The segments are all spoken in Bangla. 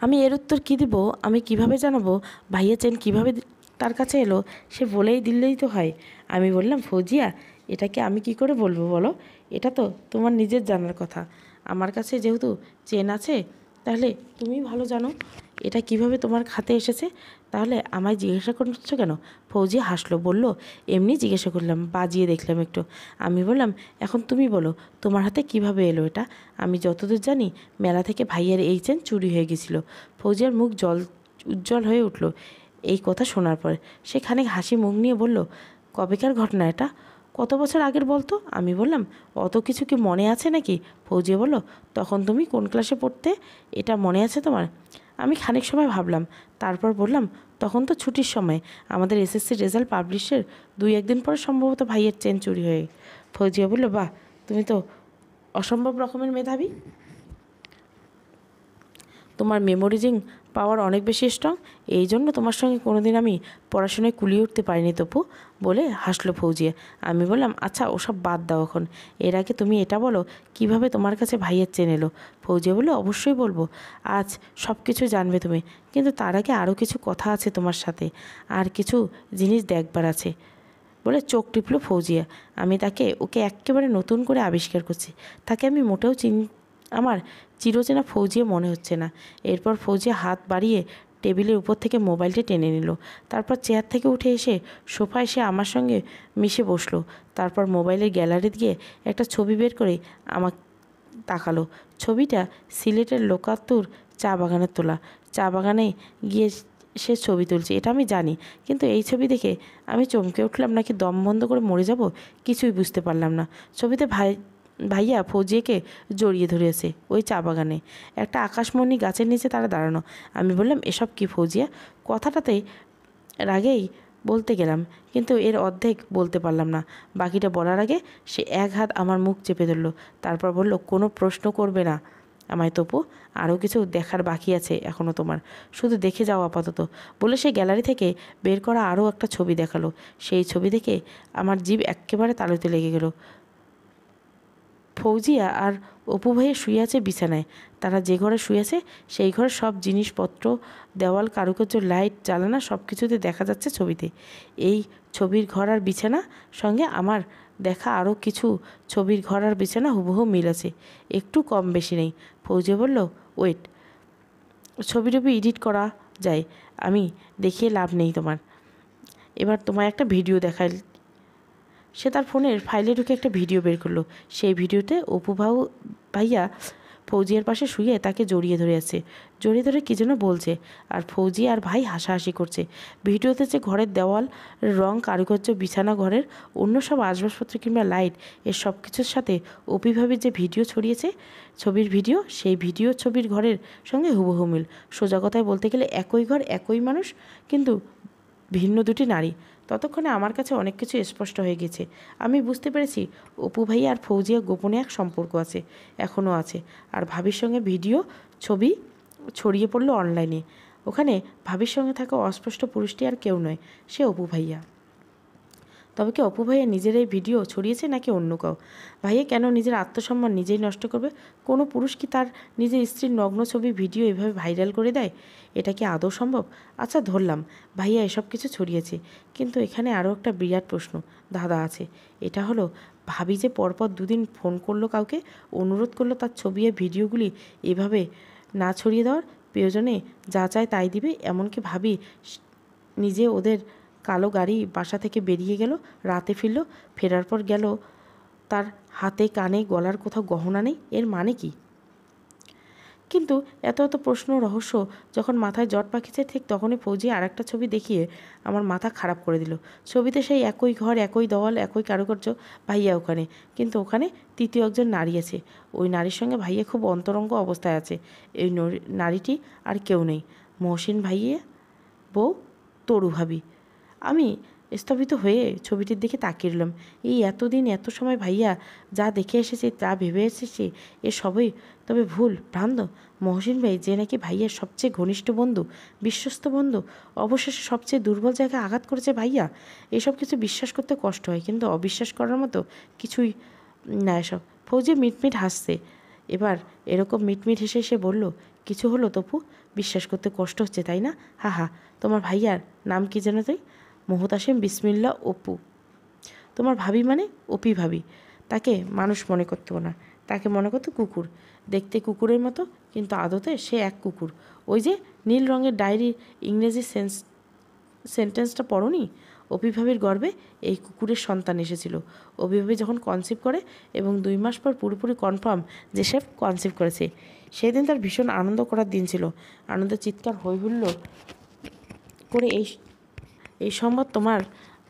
আমি এর উত্তর কী দিব? আমি কিভাবে জানাবো ভাইয়া চেন কীভাবে তার কাছে এলো? সে বলেই দিলেই তো হয়। আমি বললাম, ফৌজিয়া, এটাকে আমি কি করে বলবো বলো? এটা তো তোমার নিজের জানার কথা। আমার কাছে যেহেতু চেন আছে, তাহলে তুমি ভালো জানো এটা কিভাবে তোমার খাতে এসেছে। তাহলে আমায় জিজ্ঞাসা করছো কেন? ফৌজিয়া হাসলো, বলল, এমনি জিজ্ঞাসা করলাম, বাজিয়ে দেখলাম একটু। আমি বললাম, এখন তুমি বলো তোমার হাতে কিভাবে এলো এটা? আমি যতদূর জানি মেলা থেকে ভাইয়ের এই চেন চুরি হয়ে গেছিলো। ফৌজিয়ার মুখ উজ্জ্বল হয়ে উঠল এই কথা শোনার পর। সে খানিক হাসি মুখ নিয়ে বলল, কবেকার ঘটনা এটা? কত বছর আগের বলতো? আমি বললাম, অত কিছু কি মনে আছে নাকি? ফৌজিয়া বলল, তখন তুমি কোন ক্লাসে পড়তে? এটা মনে আছে তোমার? আমি খানিক সময় ভাবলাম, তারপর বললাম, তখন তো ছুটির সময়, আমাদের এসএসসির রেজাল্ট পাবলিশের 2-1 দিন পরে সম্ভবত ভাইয়ের চেন চুরি হয়ে। ফৌজিয়া বলল, বাহ, তুমি তো অসম্ভব রকমের মেধাবী। তোমার মেমোরিজিং পাওয়ার অনেক বেশি স্ট্রং। এই জন্য তোমার সঙ্গে কোনোদিন আমি পড়াশোনায় কুলিয়ে উঠতে পারিনি তপু, বলে হাসলো ফৌজিয়া। আমি বললাম, আচ্ছা ওসব বাদ দাও এখন। এর আগে তুমি এটা বলো, কিভাবে তোমার কাছে ভাইয়ের চেন এলো? ফৌজিয়া বলল, অবশ্যই বলবো, আজ সব কিছু জানবে তুমি। কিন্তু তার আগে আরও কিছু কথা আছে তোমার সাথে, আর কিছু জিনিস দেখবার আছে, বলে চোখ টিপল ফৌজিয়া। আমি ওকে একেবারে নতুন করে আবিষ্কার করছি। তাকে আমি মোটেও আমার চিরচেনা ফৌজিয়া মনে হচ্ছে না। এরপর ফৌজিয়া হাত বাড়িয়ে টেবিলের উপর থেকে মোবাইলটা টেনে নিল। তারপর চেয়ার থেকে উঠে এসে সোফায় এসে আমার সঙ্গে মিশে বসলো। তারপর মোবাইলের গ্যালারি দিয়ে একটা ছবি বের করে আমার তাকালো। ছবিটা সিলেটের লোকাতুর চা বাগানের তোলা। চা বাগানে গিয়ে সে ছবি তুলছে এটা আমি জানি, কিন্তু এই ছবি দেখে আমি চমকে উঠলাম নাকি দম বন্ধ করে মরে যাব কিছুই বুঝতে পারলাম না। ছবিতে ভাইয়া ফৌজিয়াকে জড়িয়ে ধরেছে ওই চা বাগানে, একটা আকাশমণি গাছের নিচে তারা দাঁড়ানো। আমি বললাম, এসব কি ফৌজিয়া? কথাটাতে রাগেই বলতে গেলাম, কিন্তু এর অর্ধেক বলতে পারলাম না। বাকিটা বলার আগে সে এক হাত আমার মুখ চেপে ধরল। তারপর বলল, কোনো প্রশ্ন করবে না আমায় তপু, আরও কিছু দেখার বাকি আছে এখনও তোমার, শুধু দেখে যাও আপাতত, বলে সে গ্যালারি থেকে বের করা আরও একটা ছবি দেখালো। সেই ছবি দেখে আমার জিভ এক্কেবারে তালুতে লেগে গেল। ফৌজিয়া আর অপু ভাইয়া শুয়ে আছে বিছানায়। তারা যে ঘরে শুয়েছে সেই ঘরের সব জিনিসপত্র, দেওয়াল, কারুকার্য, লাইট, জ্বালানা সব কিছুতে দেখা যাচ্ছে ছবিতে। এই ছবির ঘর আর বিছানা সঙ্গে আমার দেখা আরও কিছু ছবির ঘর আর বিছানা হুবহু মিল আছে, একটু কম বেশি নেই। ফৌজিয়া বলল, ওয়েট, ছবি এডিট করা যায়, আমি দেখিয়ে লাভ নেই তোমার। এবার তোমায় একটা ভিডিও দেখাই। সে তার ফোনের ফাইলে ঢুকে একটা ভিডিও বের করলো। সেই ভিডিওতে অপু ভাইয়া ফৌজিয়ার পাশে শুয়ে তাকে জড়িয়ে ধরে আছে, জড়িয়ে ধরে কী যেন বলছে, আর ফৌজি আর ভাই হাসাহাসি করছে। ভিডিওতে যে ঘরের দেওয়াল, রং, কারুকার্য, বিছানা, ঘরের অন্য সব আসবাবপত্র কিংবা লাইট, এর সব কিছুর সাথে অপিভাবে যে ভিডিও ছড়িয়েছে, ছবির ভিডিও, সেই ভিডিও ছবির ঘরের সঙ্গে হুবহু মিল। সোজা কথায় বলতে গেলে একই ঘর, একই মানুষ, কিন্তু ভিন্ন দুটি নারী। ততক্ষণে আমার কাছে অনেক কিছু স্পষ্ট হয়ে গেছে। আমি বুঝতে পেরেছি অপু ভাই আর ফৌজিয়া গোপনে এক সম্পর্ক আছে, এখনও আছে। আর ভাবির সঙ্গে ভিডিও ছবি ছড়িয়ে পড়লো অনলাইনে। ওখানে ভাবির সঙ্গে থাকা অস্পষ্ট পুরুষটি আর কেউ নয়, সে অপু ভাইয়া। তবে কি অপু ভাইয়া নিজের এই ভিডিও ছড়িয়েছে নাকি অন্য কেউ? ভাইয়া কেন নিজের আত্মসম্মান নিজেই নষ্ট করবে? কোনো পুরুষ কি তার নিজের স্ত্রীর নগ্ন ছবি, ভিডিও এভাবে ভাইরাল করে দেয়? এটা কি আদৌ সম্ভব? আচ্ছা ধরলাম ভাইয়া এসব কিছু ছড়িয়েছে, কিন্তু এখানে আরও একটা বিরাট প্রশ্ন দাদা আছে। এটা হলো, ভাবি যে পরপর 2 দিন ফোন করলো কাউকে, অনুরোধ করলো তার ছবি আর ভিডিওগুলি এভাবে না ছড়িয়ে দেওয়ার, প্রয়োজনে যা চায় তাই দিবে, এমনকি ভাবি নিজে ওদের কালো গাড়ি বাসা থেকে বেরিয়ে গেল, রাতে ফিরল, ফেরার পর গেল তার হাতে, কানে, গলার কোথাও গহনা নেই। এর মানে কি? কিন্তু এত এত প্রশ্ন, রহস্য যখন মাথায় জট পাকিয়েছে, ঠিক তখনই ফৌজি আর একটা ছবি দেখিয়ে আমার মাথা খারাপ করে দিল। ছবিতে সেই একই ঘর, একই দেওয়াল, একই কারুকার্য, ভাইয়া ওখানে, কিন্তু ওখানে তৃতীয় একজন নারী আছে। ওই নারীর সঙ্গে ভাইয়া খুব অন্তরঙ্গ অবস্থায় আছে। এই নারীটি আর কেউ নেই, মহসিন ভাইয়া বউ তরু ভাবি। আমি স্তম্ভিত হয়ে ছবিটির দিকে তাকিয়ে রইলাম। এই এতদিন এত সময় ভাইয়া যা দেখে এসেছে, যা ভেবে এসেছে, এ সবই তবে ভুল, ভ্রান্ত। মহসিন ভাই যে নাকি ভাইয়ার সবচেয়ে ঘনিষ্ঠ বন্ধু, বিশ্বস্ত বন্ধু, অবশেষে সবচেয়ে দুর্বল জায়গায় আঘাত করেছে ভাইয়া। এসব কিছু বিশ্বাস করতে কষ্ট হয়, কিন্তু অবিশ্বাস করার মতো কিছুই না এসব। ফৌজি মিটমিট হাসছে। এবার এরকম মিটমিট হেসে সে বলল, কিছু হলো তপু? বিশ্বাস করতে কষ্ট হচ্ছে তাই না? হা হা। তোমার ভাইয়ার নাম কি যেন তাই? মোহতাসিম বিসমিল্লা অপু। তোমার ভাবি মানে? অপি ভাবি। তাকে মানুষ মনে করতো না, তাকে মনে করতো কুকুর। দেখতে কুকুরের মতো, কিন্তু আদতে সে এক কুকুর। ওই যে নীল রঙের ডায়েরির ইংরেজি সেন্টেন্সটা পড়োনি? অপিভাবির গর্ভে এই কুকুরের সন্তান এসেছিল। অপিভাবি যখন কনসিভ করে এবং 2 মাস পর পুরোপুরি কনফার্ম যে সে কনসিভ করেছে, সেদিন তার ভীষণ আনন্দ করার দিন ছিল। আনন্দের চিৎকার হৈহুল্লোড় করে এই সংবাদ তোমার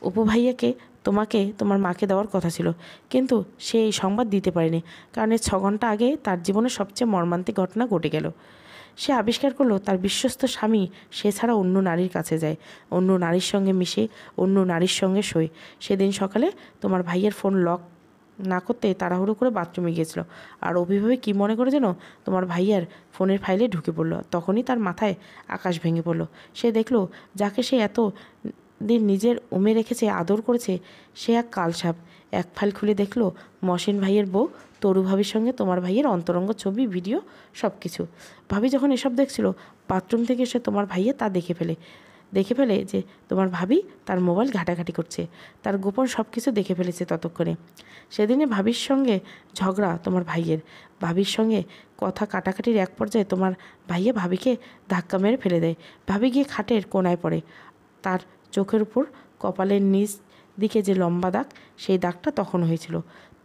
অপু ভাইয়াকে, তোমাকে, তোমার মাকে দেওয়ার কথা ছিল, কিন্তু সে এই সংবাদ দিতে পারেনি, কারণ এর 6 ঘন্টা আগে তার জীবনের সবচেয়ে মর্মান্তিক ঘটনা ঘটে গেল। সে আবিষ্কার করলো তার বিশ্বস্ত স্বামী সে ছাড়া অন্য নারীর কাছে যায়, অন্য নারীর সঙ্গে মিশে, অন্য নারীর সঙ্গে শোয়। সেদিন সকালে তোমার ভাইয়ের ফোন লক না করতে তাড়াহুড়ো করে বাথরুমে গিয়েছিল, আর অভিভাবক কী মনে করে যেন তোমার ভাইয়ার ফোনের ফাইলে ঢুকে পড়লো। তখনই তার মাথায় আকাশ ভেঙে পড়লো। সে দেখলো যাকে সে এত দিন নিজের ওমে রেখেছে, আদর করেছে, সে এক কালসাপ। এক ফাইল খুলে দেখলো মহসিন ভাইয়ের বউ তরু ভাবির সঙ্গে তোমার ভাইয়ের অন্তরঙ্গ ছবি, ভিডিও, সব কিছু। ভাবি যখন এসব দেখছিল, বাথরুম থেকে এসে তোমার ভাইয়া তা দেখে ফেলে যে তোমার ভাবি তার মোবাইল ঘাটাঘাটি করছে, তার গোপন সব কিছু দেখে ফেলেছে ততক্ষণে। সেদিনে ভাবির সঙ্গে ঝগড়া তোমার ভাইয়ের, ভাবির সঙ্গে কথা কাটাকাটির এক পর্যায়ে তোমার ভাইয়া ভাবিকে ধাক্কা মেরে ফেলে দেয়। ভাবি গিয়ে খাটের কোনায় পড়ে। তার চোখের উপর কপালের নিচ দিকে যে লম্বা দাগ, সেই দাগটা তখন হয়েছিল।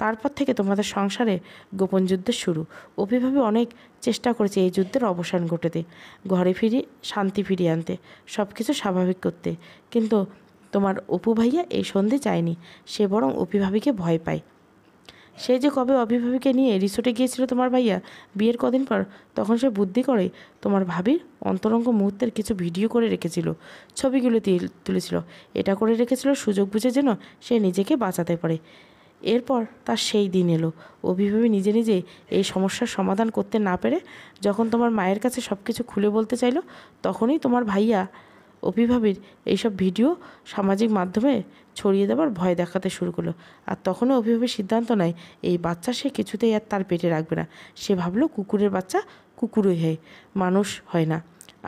তারপর থেকে তোমাদের সংসারে গোপন যুদ্ধের শুরু। অভিভাবী অনেক চেষ্টা করেছে এই যুদ্ধের অবসান ঘটাতে, ঘরে ফিরে শান্তি ফিরিয়ে আনতে, সব কিছু স্বাভাবিক করতে, কিন্তু তোমার অপু ভাইয়া এই সন্ধে চায়নি। সে বরং অভিভাবীকে ভয় পায়। সে যে কবে অভিভাবীকে নিয়ে রিসোর্টে গিয়েছিল তোমার ভাইয়া বিয়ের কদিন পর, তখন সে বুদ্ধি করে তোমার ভাবির অন্তরঙ্গ মুহূর্তের কিছু ভিডিও করে রেখেছিল, ছবিগুলো তুলেছিল। এটা করে রেখেছিল সুযোগ বুঝে যেন সে নিজেকে বাঁচাতে পারে। এরপর তার সেই দিন এলো। অভিভাবী নিজে নিজে এই সমস্যার সমাধান করতে না পেরে যখন তোমার মায়ের কাছে সব কিছু খুলে বলতে চাইল, তখনই তোমার ভাইয়া অভিভাবীর এইসব ভিডিও সামাজিক মাধ্যমে ছড়িয়ে দেওয়ার ভয় দেখাতে শুরু করলো। আর তখনও অভিভাবী সিদ্ধান্ত নেয় এই বাচ্চা সে কিছুতেই আর তার পেটে রাখবে না। সে ভাবলো কুকুরের বাচ্চা কুকুরই হয়, মানুষ হয় না।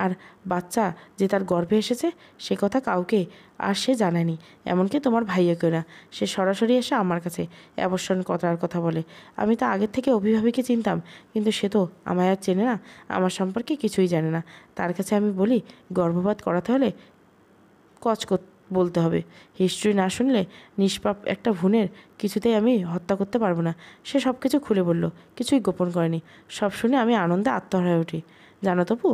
আর বাচ্চা যে তার গর্ভে এসেছে সে কথা কাউকে আর সে জানায়নি, এমনকি তোমার ভাইয়াকেও না। সে সরাসরি এসে আমার কাছে অ্যাবর্শন করার কথা বলে। আমি তো আগের থেকে অভিভাবীকে চিনতাম, কিন্তু সে তো আমায় আর চেনে না, আমার সম্পর্কে কিছুই জানে না। তার কাছে আমি বলি গর্ভপাত করাতে হলে বলতে হবে, হিস্ট্রি না শুনলে নিষ্পাপ একটা ভ্রূণের কিছুতেই আমি হত্যা করতে পারবো না। সে সব কিছু খুলে বলল, কিছুই গোপন করেনি। সব শুনে আমি আনন্দে আত্মহারা হয়ে উঠি। জানো তপু,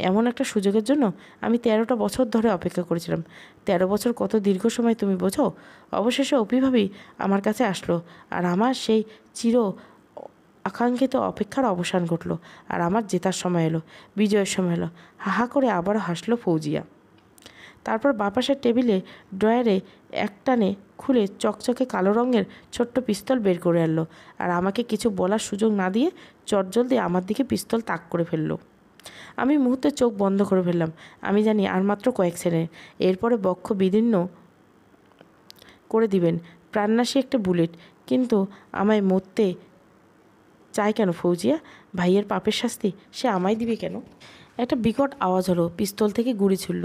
এমন একটা সুযোগের জন্য আমি 13টা বছর ধরে অপেক্ষা করেছিলাম। 13 বছর কত দীর্ঘ সময় তুমি বোঝো? অবশেষে অভিভাবী আমার কাছে আসলো, আর আমার সেই চির আকাঙ্ক্ষিত অপেক্ষার অবসান ঘটলো, আর আমার জেতার সময় এলো, বিজয়ের সময় এলো। হাহা করে আবারও হাসলো ফৌজিয়া। তারপর বাপাসের টেবিলে ড্রয়ারে একটানে খুলে চকচকে কালো রঙের ছোট্ট পিস্তল বের করে আনলো, আর আমাকে কিছু বলার সুযোগ না দিয়ে চটজলদি আমার দিকে পিস্তল তাক করে ফেললো। আমি মুহূর্তে চোখ বন্ধ করে ফেললাম। আমি জানি আর মাত্র কয়েক সেকেন্ড, এরপরে বক্ষ বিদীর্ণ করে দিবেন প্রাণনাশী একটা বুলেট। কিন্তু আমায় মরতে চায় কেন ফৌজিয়া? ভাইয়ের পাপের শাস্তি সে আমায় দিবে কেন? একটা বিকট আওয়াজ হলো, পিস্তল থেকে গুলি ছুড়ল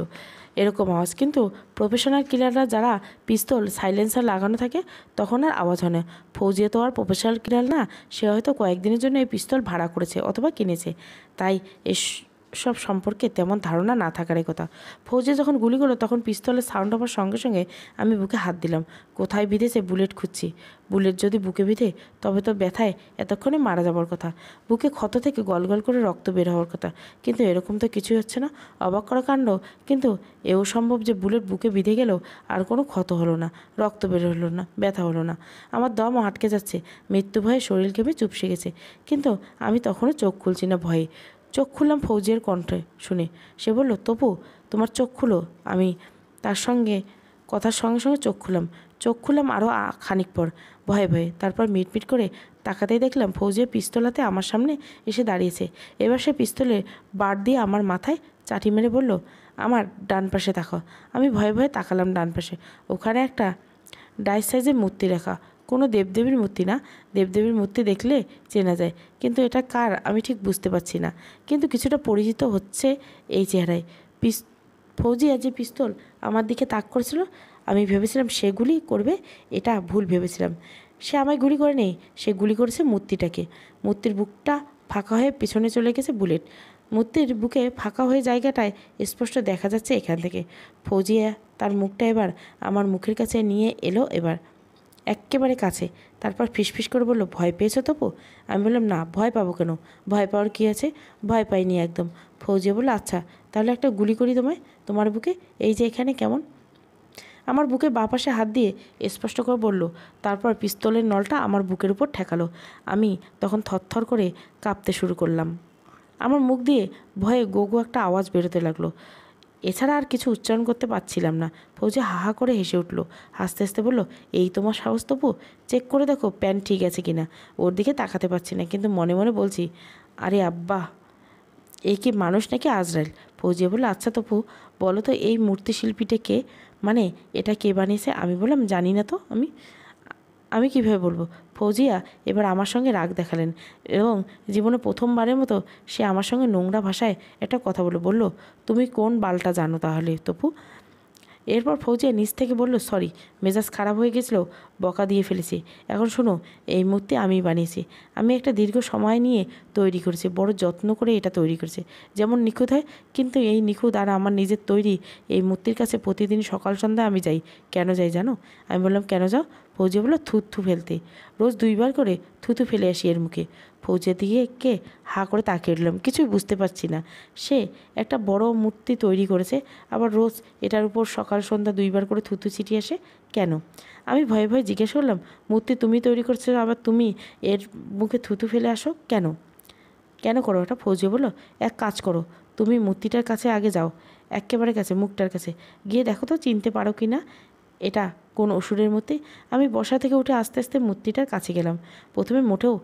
এরকম আওয়াজ। কিন্তু প্রফেশনাল কিলাররা যারা পিস্তল সাইলেন্সার লাগানো থাকে তখন আর আওয়াজ হয় না। ফৌজিয়া তো আর প্রফেশনাল কিলার না, সে হয়তো কয়েকদিনের জন্য এই পিস্তল ভাড়া করেছে অথবা কিনেছে, তাই সব সম্পর্কে তেমন ধারণা না থাকারই কথা। ফৌজিয়া যখন গুলি করলো তখন পিস্তলের সাউন্ড হওয়ার সঙ্গে সঙ্গে আমি বুকে হাত দিলাম। কোথায় বিঁধেছে বুলেট খুঁজছি। বুলেট যদি বুকে বিঁধে তবে তো ব্যথায় এতক্ষণে মারা যাবার কথা, বুকে ক্ষত থেকে গলগল করে রক্ত বের হওয়ার কথা, কিন্তু এরকম তো কিছুই হচ্ছে না। অবাক করা কাণ্ড। কিন্তু এও সম্ভব যে বুলেট বুকে বিঁধে গেল আর কোনো ক্ষত হলো না, রক্ত বের হলো না, ব্যথা হলো না। আমার দমও আটকে যাচ্ছে, মৃত্যু ভয়ে শরীর ঘেমে চুপসে গেছে। কিন্তু আমি তখনও চোখ খুলছি না ভয়ে। চোখ খুললাম ফৌজিয়ার কণ্ঠে শুনে। সে বলল, তপু তোমার চোখ খুলো। আমি তার সঙ্গে কথার সঙ্গে সঙ্গে চোখ খুললাম আরও খানিক পর, ভয়ে ভয়ে। তারপর মিটমিট করে তাকাতেই দেখলাম ফৌজিয়া পিস্তল হাতে আমার সামনে এসে দাঁড়িয়েছে। এবার সে পিস্তলের বার দিয়ে আমার মাথায় চাটি মেরে বলল, আমার ডান পাশে তাকাও। আমি ভয়ে ভয়ে তাকালাম ডান পাশে। ওখানে একটা ডাইস সাইজের মূর্তি রাখা, কোনো দেবদেবীর মূর্তি না। দেবদেবীর মূর্তি দেখলে চেনা যায়, কিন্তু এটা কার আমি ঠিক বুঝতে পারছি না, কিন্তু কিছুটা পরিচিত হচ্ছে এই চেহারায়। ফৌজিয়া যে পিস্তল আমার দিকে তাক করেছিল, আমি ভেবেছিলাম সে গুলি করবে। এটা ভুল ভেবেছিলাম। সে আমায় গুলি করে নেই, সে গুলি করেছে মূর্তিটাকে। মূর্তির বুকটা ফাঁকা হয়ে পেছনে চলে গেছে বুলেট। মূর্তির বুকে ফাঁকা হয়ে জায়গাটায় স্পষ্ট দেখা যাচ্ছে এখান থেকে। ফৌজিয়া তার মুখটা এবার আমার মুখের কাছে নিয়ে এলো, এবার এক্কেবারে কাছে। তারপর ফিসফিস করে বলল, ভয় পেয়েছো তপু? আমি বললাম, না, ভয় পাবো কেন? ভয় পাওয়ার কী আছে? ভয় পাইনি একদম। ফৌজিয়া বলল, আচ্ছা তাহলে একটা গুলি করি তোমায়, তোমার বুকে, এই যে এখানে, কেমন? আমার বুকে বাঁ পাশে হাত দিয়ে স্পষ্ট করে বলল, তারপর পিস্তলের নলটা আমার বুকের উপর ঠেকালো। আমি তখন থরথর করে কাঁপতে শুরু করলাম। আমার মুখ দিয়ে ভয়ে গো গো একটা আওয়াজ বেরোতে লাগলো। এছাড়া আর কিছু উচ্চারণ করতে পারছিলাম না। ফৌজি হা হা করে হেসে উঠল। হাসতে হাসতে বলল, এই তোমার সাহস তপু? চেক করে দেখো প্যান্ট ঠিক আছে কিনা। ওর দিকে তাকাতে পারছি না, কিন্তু মনে মনে বলছি, আরে আব্বা, এই কি মানুষ নাকি আজরাইল? ফৌজিয়া বলল, আচ্ছা তপু, বলো তো এই মূর্তিশিল্পীটা কে? মানে এটা কে বানিয়েছে? আমি বললাম, জানি না তো। আমি আমি কীভাবে বলবো? ফৌজিয়া এবার আমার সঙ্গে রাগ দেখালেন এবং জীবনে প্রথমবারের মতো সে আমার সঙ্গে নোংরা ভাষায় একটা কথা বলল, তুমি কোন বালটা জানো তাহলে তপু? এরপর ফৌজিয়া নিচ থেকে বলল, সরি, মেজাজ খারাপ হয়ে গেছিলো, বকা দিয়ে ফেলেছি। এখন শোনো, এই মূর্তি আমি বানিয়েছি। আমি একটা দীর্ঘ সময় নিয়ে তৈরি করেছি, বড় যত্ন করে এটা তৈরি করেছি, যেমন নিখুঁত হয়। কিন্তু এই নিখুঁত আর আমার নিজের তৈরি এই মূর্তির কাছে প্রতিদিন সকাল সন্ধ্যায় আমি যাই। কেন যাই জানো? আমি বললাম, কেন যাও? ফৌজিয়া বলল, থুতু ফেলতে। রোজ 2বার করে থুতু ফেলে আসি এর মুখে। ফৌজিয়ার দিকে হা করে তাকিয়ে উঠলাম, কিছুই বুঝতে পারছি না। সে একটা বড় মূর্তি তৈরি করেছে, আবার রোজ এটার উপর সকাল সন্ধ্যা 2বার করে থুতু ছিটিয়ে আসে, কেন? আমি ভয়ে ভয়ে জিজ্ঞেস করলাম, মূর্তি তুমি তৈরি করছো, আবার তুমি এর মুখে থুতু ফেলে আসো কেন? কেন করো ওটা? ফৌজিয়া বলল, এক কাজ করো, তুমি মূর্তিটার কাছে আগে যাও, একেবারে কাছে, মুখটার কাছে গিয়ে দেখো তো চিনতে পারো কি না এটা কোন অসুরের মূর্তি। আমি বসা থেকে উঠে আস্তে আস্তে মূর্তিটার কাছে গেলাম। প্রথমে মোটেও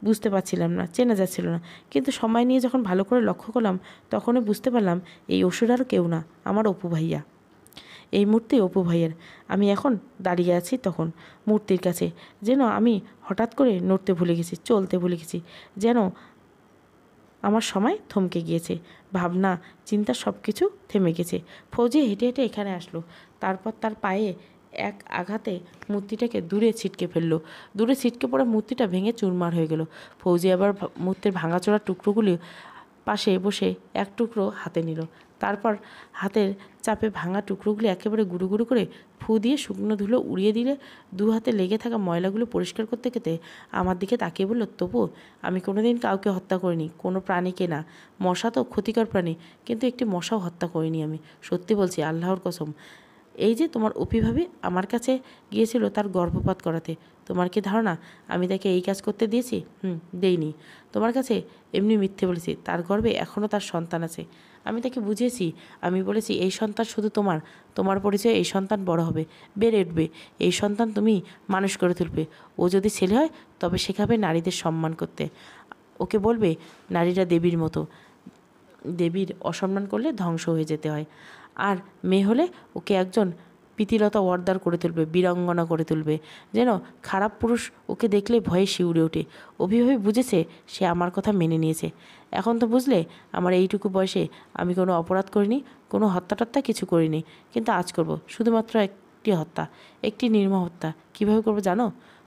বুঝতে পারছিলাম না, চেনা যাচ্ছিল না, কিন্তু সময় নিয়ে যখন ভালো করে লক্ষ্য করলাম, তখনই বুঝতে পারলাম এই অসুর আর কেউ না, আমার অপু ভাইয়া। এই মূর্তি অপু ভাইয়ের। আমি এখন দাঁড়িয়ে আছি তখন মূর্তির কাছে, যেন আমি হঠাৎ করে নড়তে ভুলে গেছি, চলতে ভুলে গেছি, যেন আমার সময় থমকে গিয়েছে, ভাবনা চিন্তা সব কিছু থেমে গেছে। ফৌজি হেঁটে হেঁটে এখানে আসলো, তারপর তার পায়ে এক আঘাতে মূর্তিটাকে দূরে ছিটকে ফেললো। দূরে ছিটকে পড়ে মূর্তিটা ভেঙে চুরমার হয়ে গেল। ফৌজি আবার মূর্তির ভাঙাচোরা টুকরোগুলি পাশে বসে এক টুকরো হাতে নিল, তারপর হাতের চাপে ভাঙা টুকরোগুলি একেবারে গুঁড়ো গুঁড়ো করে ফু দিয়ে শুকনো ধুলো উড়িয়ে দিলে 2 হাতে লেগে থাকা ময়লাগুলো পরিষ্কার করতে করতে আমার দিকে তাকিয়ে বলল, তবু আমি কোনোদিন কাউকে হত্যা করিনি, কোনো প্রাণীকে না। মশা তো ক্ষতিকর প্রাণী, কিন্তু একটি মশাও হত্যা করিনি আমি, সত্যি বলছি, আল্লাহর কসম। এই যে তোমার অপি ভাবি আমার কাছে গিয়েছিল তার গর্ভপাত করাতে, তোমার কি ধারণা আমি তাকে এই কাজ করতে দিয়েছি? দেইনি। তোমার কাছে এমনি মিথ্যে বলেছি, তার গর্ভে এখনও তার সন্তান আছে। আমি তাকে বুঝিয়েছি, আমি বলেছি এই সন্তান শুধু তোমার, তোমার পরিচয়ে এই সন্তান বড় হবে, বেড়ে উঠবে, এই সন্তান তুমি মানুষ করে তুলবে। ও যদি ছেলে হয় তবে শেখাবে নারীদের সম্মান করতে, ওকে বলবে নারীরা দেবীর মতো, দেবীর অসম্মান করলে ধ্বংস হয়ে যেতে হয়। আর মেয়ে হলে ওকে একজন প্রীতিলতা ওয়ার্দার করে তুলবে, বীরাঙ্গনা করে তুলবে, যেন খারাপ পুরুষ ওকে দেখলে ভয়ে শিউরে ওঠে। অভিভাবী বুঝেছে, সে আমার কথা মেনে নিয়েছে। এখন তো বুঝলে আমার এইটুকু বয়সে আমি কোনো অপরাধ করিনি, কোনো হত্যা টত্যা কিছু করিনি, কিন্তু আজ করব, শুধুমাত্র একটি হত্যা, একটি নির্মম হত্যা। কীভাবে করবো জানো?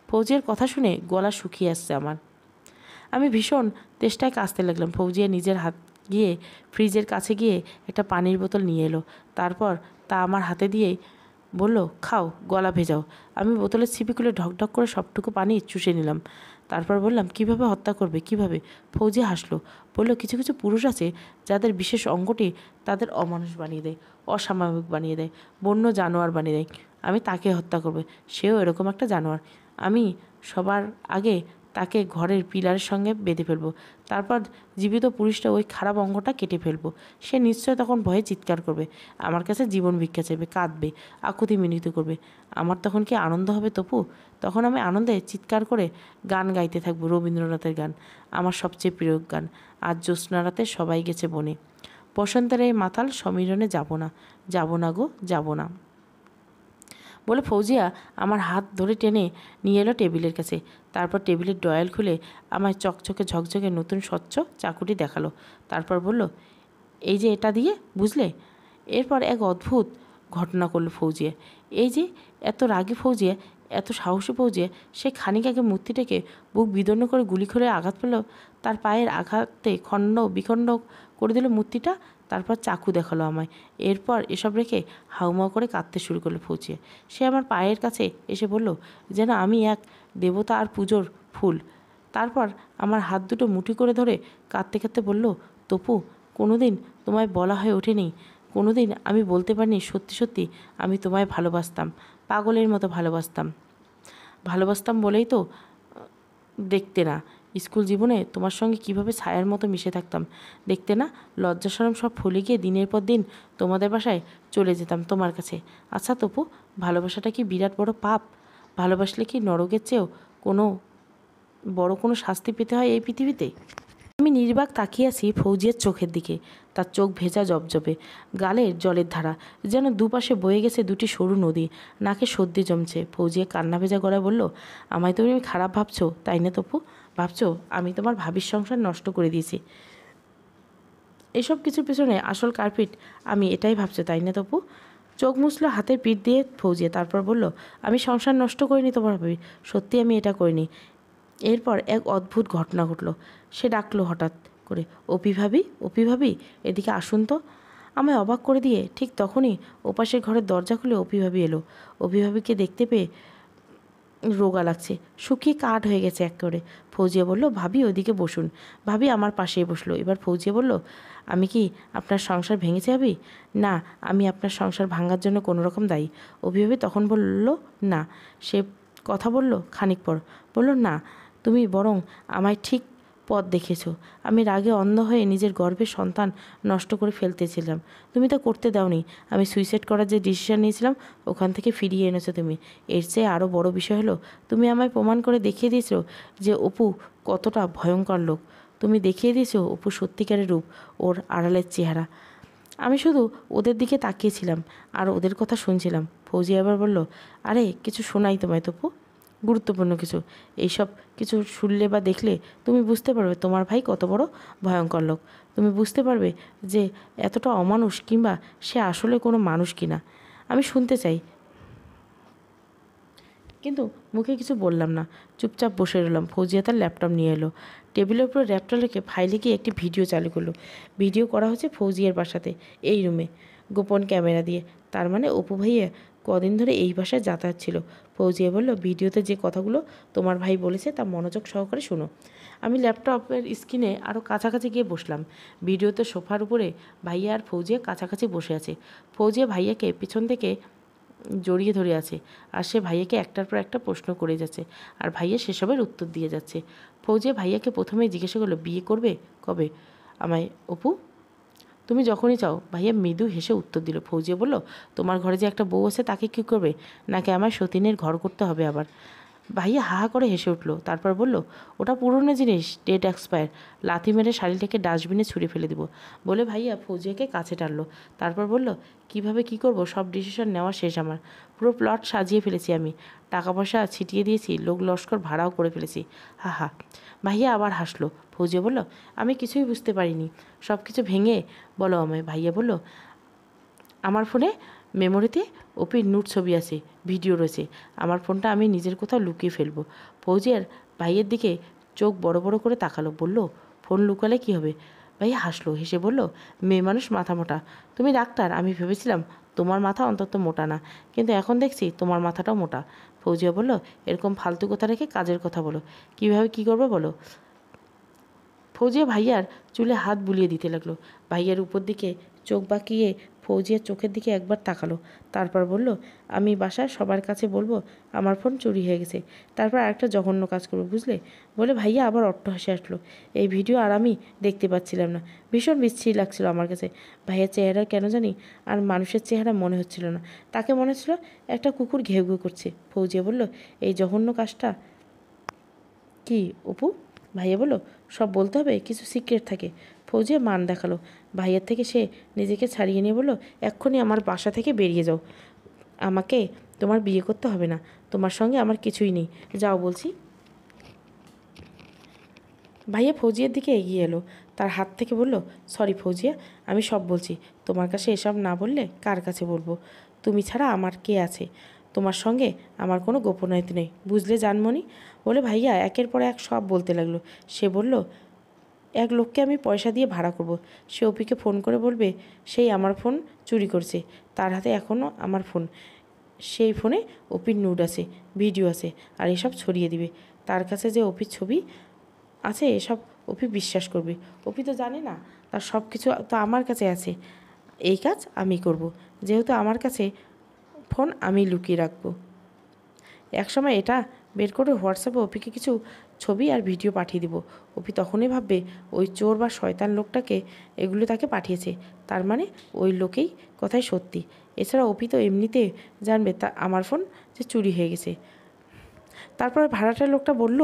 ফৌজিয়ার কথা শুনে গলা শুকিয়ে আসছে আমার। আমি ভীষণ চেষ্টায় কাঁচতে লাগলাম। ফৌজিয়া নিজের হাত গিয়ে ফ্রিজের কাছে গিয়ে একটা পানির বোতল নিয়ে এলো, তারপর তা আমার হাতে দিয়েই বলল, খাও, গলা ভেজাও। আমি বোতলের ছিপি খুলে ঢকঢক করে সবটুকু পানি চুষে নিলাম। তারপর বললাম, কিভাবে হত্যা করবে, কিভাবে? ফৌজি হাসলো, বলল, কিছু কিছু পুরুষ আছে যাদের বিশেষ অঙ্গটি তাদের অমানুষ বানিয়ে দেয়, অস্বাভাবিক বানিয়ে দেয়, বন্য জানোয়ার বানিয়ে দেয়। আমি তাকে হত্যা করবো, সেও এরকম একটা জানোয়ার। আমি সবার আগে তাকে ঘরের পিলারের সঙ্গে বেঁধে ফেলবো, তারপর জীবিত পুরুষটা ওই খারাপ অঙ্গটা কেটে ফেলবো। সে নিশ্চয় তখন ভয়ে চিৎকার করবে, আমার কাছে জীবন ভিক্ষা চাইবে, কাঁদবে, আকুতি মিনতি করবে। আমার তখন কি আনন্দ হবে তপু? তখন আমি আনন্দে চিৎকার করে গান গাইতে থাকবো, রবীন্দ্রনাথের গান, আমার সবচেয়ে প্রিয় গান, আজ জ্যোৎস্না রাতে সবাই গেছে বনে, বসন্তের এই মাতাল সমীরণে যাব না, যাব না গো, যাব না। বলে ফৌজিয়া আমার হাত ধরে টেনে নিয়ে এলো টেবিলের কাছে। তারপর টেবিলের ডয়াল খুলে আমায় চকচকে ঝকঝকে নতুন স্বচ্ছ চাকুটি দেখালো। তারপর বলল, এই যে এটা দিয়ে, বুঝলে? এরপর এক অদ্ভুত ঘটনা করলো ফৌজিয়া। এই যে এত রাগী ফৌজিয়া, এত সাহসী ফৌজিয়া, সে খানিক আগে মূর্তিটাকে বুক বিদন্ন করে গুলি করে আঘাত পেল। তার পায়ের আঘাতে খণ্ড বিখণ্ড করে দিল মূর্তিটা। তারপর চাকু দেখালো আমায়। এরপর এসব রেখে হাউমাউ করে কাঁদতে শুরু করলো ফৌজিয়া। সে আমার পায়ের কাছে এসে বলল যেন আমি এক দেবতা আর পুজোর ফুল। তারপর আমার হাত দুটো মুঠি করে ধরে কাঁদতে কাঁদতে বলল, তপু, কোনোদিন তোমায় বলা হয়ে ওঠেনি, কোনোদিন আমি বলতে পারিনি সত্যি সত্যি আমি তোমায় ভালোবাসতাম, পাগলের মতো ভালোবাসতাম বলেই তো দেখতে না স্কুল জীবনে তোমার সঙ্গে কিভাবে ছায়ার মতো মিশে থাকতাম, দেখতে না লজ্জা শরম সব ভুলে গিয়ে দিনের পর দিন তোমাদের বাসায় চলে যেতাম তোমার কাছে। আচ্ছা তপু, ভালোবাসাটা কি বিরাট বড় পাপ? ভালোবাসলে কি নরকের চেয়েও কোনো শাস্তি পেতে হয় এই পৃথিবীতে? আমি নির্বাক তাকিয়ে আছি ফৌজিয়ার চোখের দিকে। তার চোখ ভেজা জবজবে, গালের জলের ধারা যেন দুপাশে বয়ে গেছে দুটি সরু নদী, নাকে সর্দি জমছে। ফৌজিয়া কান্না ভেজা গলায় বলল, আমায় তুমি খারাপ ভাবছো, তাই না তপু? ভাবছো আমি তোমার ভাবির সংসার নষ্ট করে দিয়েছি? এসব কিছুর পেছনে আসল কার্পিট আমি, এটাই ভাবছো তাই না তপু? চোখ মুছলো হাতের পিঠ দিয়ে ফৌজিয়া। তারপর বলল, আমি সংসার নষ্ট করিনি তোমার ভাবি, সত্যি আমি এটা করিনি। এরপর এক অদ্ভুত ঘটনা ঘটল। সে ডাকলো হঠাৎ করে, অপি ভাবি, এদিকে আসুন তো। আমায় অবাক করে দিয়ে ঠিক তখনই ওপাশের ঘরের দরজা খুলে অপি ভাবি এলো। অপি ভাবিকে দেখতে পেয়ে রোগা লাগছে, শুকিয়ে কাঠ হয়ে গেছে এক করে। ফৌজিয়া বলল, ভাবি ওইদিকে বসুন। ভাবি আমার পাশেই বসলো। এবার ফৌজিয়া বলল, আমি কি আপনার সংসার ভেঙেছি ভাবি? না, আমি আপনার সংসার ভাঙার জন্য কোনো রকম দায়ী। অভিভাবী তখন বলল, না। সে কথা বলল খানিক পর, বলল, না, তুমি বরং আমায় ঠিক পথ দেখেছো। আমি রাগে অন্ধ হয়ে নিজের গর্ভের সন্তান নষ্ট করে ফেলতেছিলাম, তুমি তা করতে দাওনি। আমি সুইসাইড করার যে ডিসিশন নিয়েছিলাম ওখান থেকে ফিরিয়ে এনেছো তুমি। এর চেয়ে আরও বড় বিষয় হলো, তুমি আমায় প্রমাণ করে দেখিয়ে দিয়েছো যে অপু কতটা ভয়ঙ্কর লোক। তুমি দেখিয়ে দিয়েছো অপু সত্যিকারের রূপ, ওর আড়ালের চেহারা। আমি শুধু ওদের দিকে তাকিয়েছিলাম আর ওদের কথা শুনছিলাম। ফৌজিয়া আবার বলল, আরে কিছু শোনাই তোমায় তপু, গুরুত্বপূর্ণ কিছু। এইসব কিছু শুনলে বা দেখলে তুমি বুঝতে পারবে তোমার ভাই কত বড় ভয়ঙ্কর লোক। তুমি বুঝতে পারবে যে এতটা অমানুষ কিংবা সে আসলে কোনো মানুষ কিনা। আমি শুনতে চাই, কিন্তু মুখে কিছু বললাম না, চুপচাপ বসে রইলাম। ফৌজিয়া তার ল্যাপটপ নিয়ে এলো, টেবিলের উপরে ল্যাপটপ রেখে ফাইলে গিয়ে একটি ভিডিও চালু করলো। ভিডিও করা হচ্ছে ফৌজিয়ার বাসাতে, এই রুমে, গোপন ক্যামেরা দিয়ে। তার মানে অপু ভাইয়া কদিন ধরে এই বাসায় যাতায়াত ছিল। ফৌজিয়া বলল, ভিডিওতে যে কথাগুলো তোমার ভাই বলেছে তা মনোযোগ সহকারে শোনো। আমি ল্যাপটপের স্ক্রিনে আরও কাছাকাছি গিয়ে বসলাম। ভিডিওতে সোফার উপরে ভাইয়া আর ফৌজিয়া কাছাকাছি বসে আছে। ফৌজিয়া ভাইয়াকে পিছন থেকে জড়িয়ে ধরে আছে আর সে ভাইয়াকে একটার পর একটা প্রশ্ন করে যাচ্ছে আর ভাইয়া সেসবের উত্তর দিয়ে যাচ্ছে। ফৌজিয়া ভাইয়াকে প্রথমেই জিজ্ঞাসা করলো, বিয়ে করবে কবে আমায় অপু? তুমি যখনই চাও। ভাইয়া মৃদু হেসে উত্তর দিল। ফৌজিয়া বলল, তোমার ঘরে যে একটা বউ আছে তাকে কী করবে, নাকি আমার সতীনের ঘর করতে হবে আবার? ভাইয়া হা হা করে হেসে উঠল। তারপর বলল, ওটা পুরনো জিনিস, ডেট এক্সপায়ার, লাথি মেরে শাড়িটাকে ডাস্টবিনে ছুঁড়ে ফেলে দিব। বলে ভাইয়া ফৌজিয়াকে কাছে টানলো। তারপর বলল, কিভাবে কি করব সব ডিসিশন নেওয়া শেষ আমার। পুরো প্লট সাজিয়ে ফেলেছি আমি, টাকা পয়সা ছিটিয়ে দিয়েছি, লোক লস্কর ভাড়াও করে ফেলেছি। হা হা। ভাইয়া আবার হাসলো। ফৌজিয়া বলল, আমি কিছুই বুঝতে পারিনি, সব কিছু ভেঙে বলো আমায়। ভাইয়া বলল, আমার ফোনে মেমোরিতে অপির নুট ছবি আছে, ভিডিও রয়েছে। আমার ফোনটা আমি নিজের কোথাও লুকিয়ে ফেলবো। ফৌজিয়ার ভাইয়ের দিকে চোখ বড় বড় করে তাকালো। বলল, ফোন লুকালে কি হবে? ভাইয়া হাসলো, হেসে বলল, মেয়ে মানুষ মাথা মোটা। তুমি ডাক্তার, আমি ভেবেছিলাম তোমার মাথা অন্তত মোটা না, কিন্তু এখন দেখছি তোমার মাথাটাও মোটা। ফৌজিয়া বলল, এরকম ফালতু কথা রেখে কাজের কথা বলো, কীভাবে কী করবে বলো। ফৌজিয়া ভাইয়ার চুলে হাত বুলিয়ে দিতে লাগলো। ভাইয়ার উপর দিকে চোখ বাঁকিয়ে ফৌজিয়ার চোখের দিকে একবার তাকালো। তারপর বলল, আমি বাসায় সবার কাছে বলবো আমার ফোন চুরি হয়ে গেছে, তারপর আরেকটা জঘন্য কাজ করবো, বুঝলে? বলে ভাইয়া আবার অট্টহাসি আসলো। এই ভিডিও আর আমি দেখতে পাচ্ছিলাম না, ভীষণ বিচ্ছিরি লাগছিল আমার কাছে। ভাইয়ার চেহারা কেন জানি আর মানুষের চেহারা মনে হচ্ছিল না, তাকে মনে হচ্ছিল একটা কুকুর ঘেউ ঘেউ করছে। ফৌজিয়া বলল, এই জঘন্য কাজটা কি অপু? ভাইয়া বলল, সব বলতে হবে, কিছু সিক্রেট থাকে। ফৌজিয়া মান দেখালো। ভাইয়ার থেকে সে নিজেকে ছাড়িয়ে নিয়ে বলল, এক্ষুনি আমার বাসা থেকে বেরিয়ে যাও, আমাকে তোমার বিয়ে করতে হবে না, তোমার সঙ্গে আমার কিছুই নেই, যাও বলছি। ভাইয়া ফৌজিয়ার দিকে এগিয়ে এলো, তার হাত থেকে বলল, সরি ফৌজিয়া, আমি সব বলছি। তোমার কাছে এসব না বললে কার কাছে বলবো? তুমি ছাড়া আমার কে আছে? তোমার সঙ্গে আমার কোনো গোপনীয়তা নেই, বুঝলে জানমণি? বলে ভাইয়া একের পর এক সব বলতে লাগলো। সে বলল, এক লোককে আমি পয়সা দিয়ে ভাড়া করব। সে অপিকে ফোন করে বলবে সেই আমার ফোন চুরি করছে, তার হাতে এখনও আমার ফোন, সেই ফোনে অপির নুড আছে, ভিডিও আছে, আর এসব ছড়িয়ে দিবে। তার কাছে যে অপির ছবি আছে এসব অপি বিশ্বাস করবে। অপি তো জানে না তার সব কিছু তো আমার কাছে আছে। এই কাজ আমি করব, যেহেতু আমার কাছে ফোন আমি লুকিয়ে রাখবো। একসময় এটা বের করে হোয়াটসঅ্যাপে অপিকে কিছু ছবি আর ভিডিও পাঠিয়ে দিব। অপি তখনই ভাববে ওই চোর বা শয়তান লোকটাকে এগুলো তাকে পাঠিয়েছে, তার মানে ওই লোকেই কথাই সত্যি। এছাড়া অপি তো এমনিতে জানবে তা আমার ফোন যে চুরি হয়ে গেছে। তারপরে ভাড়াটার লোকটা বলল